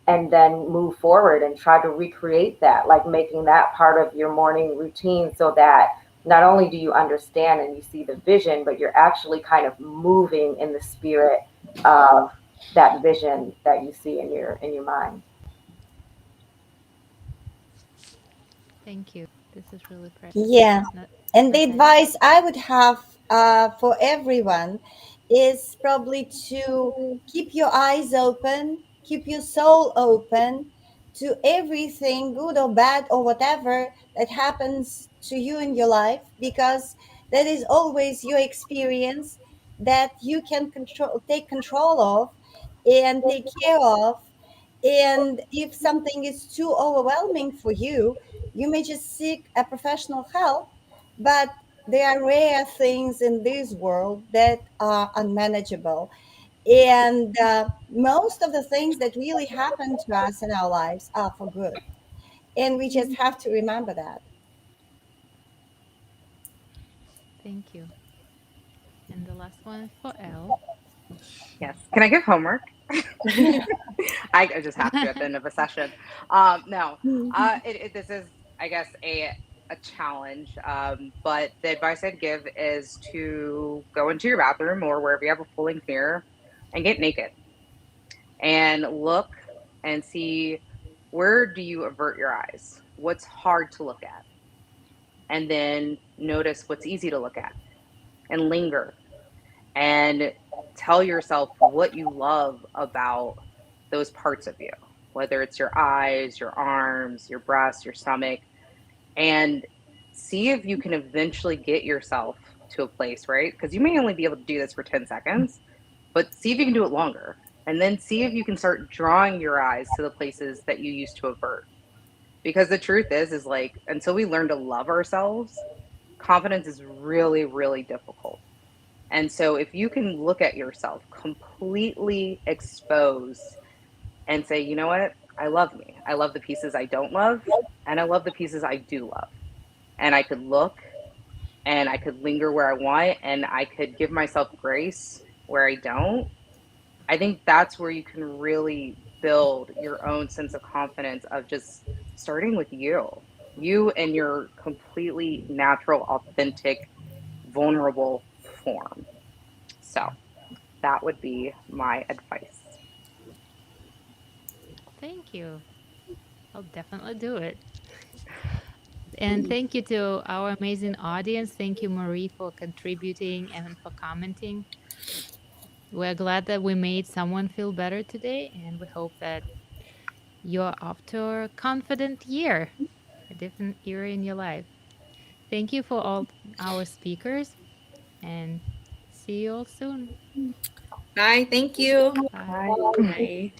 and then move forward and try to recreate that, like making that part of your morning routine so that not only do you understand and you see the vision, but you're actually kind of moving in the spirit of that vision that you see in your mind. Thank you. This is really precious. Yeah. And the Okay. advice I would have for everyone is probably to keep your eyes open, keep your soul open to everything, good or bad or whatever that happens to you in your life, because that is always your experience that you can take control of and take care of. And if something is too overwhelming for you, you may just seek a professional help. But there are rare things in this world that are unmanageable. And most of the things that really happen to us in our lives are for good. And we just have to remember that. Thank you. And the last one is for Elle. Yes. Can I give homework? I just have to at the end of a session. No, this is, I guess, a challenge. But the advice I'd give is to go into your bathroom or wherever you have a full length mirror and get naked and look and see, where do you avert your eyes? What's hard to look at? And then notice what's easy to look at and linger and tell yourself what you love about those parts of you, whether it's your eyes, your arms, your breasts, your stomach, and see if you can eventually get yourself to a place, right? Because you may only be able to do this for 10 seconds, but see if you can do it longer. And then see if you can start drawing your eyes to the places that you used to avert. Because the truth is like, until we learn to love ourselves, confidence is really, really difficult. And so if you can look at yourself completely exposed and say, you know what? I love me. I love the pieces I don't love, and I love the pieces I do love. And I could look and I could linger where I want, and I could give myself grace where I don't. I think that's where you can really build your own sense of confidence of just starting with you and your completely natural, authentic, vulnerable form. So that would be my advice. Thank you. I'll definitely do it. And thank you to our amazing audience. Thank you, Marie, for contributing and for commenting. We're glad that we made someone feel better today, and we hope that you're off to a confident year, a different era in your life. Thank you for all our speakers, and see you all soon. Bye. Thank you. Bye. Bye. Bye.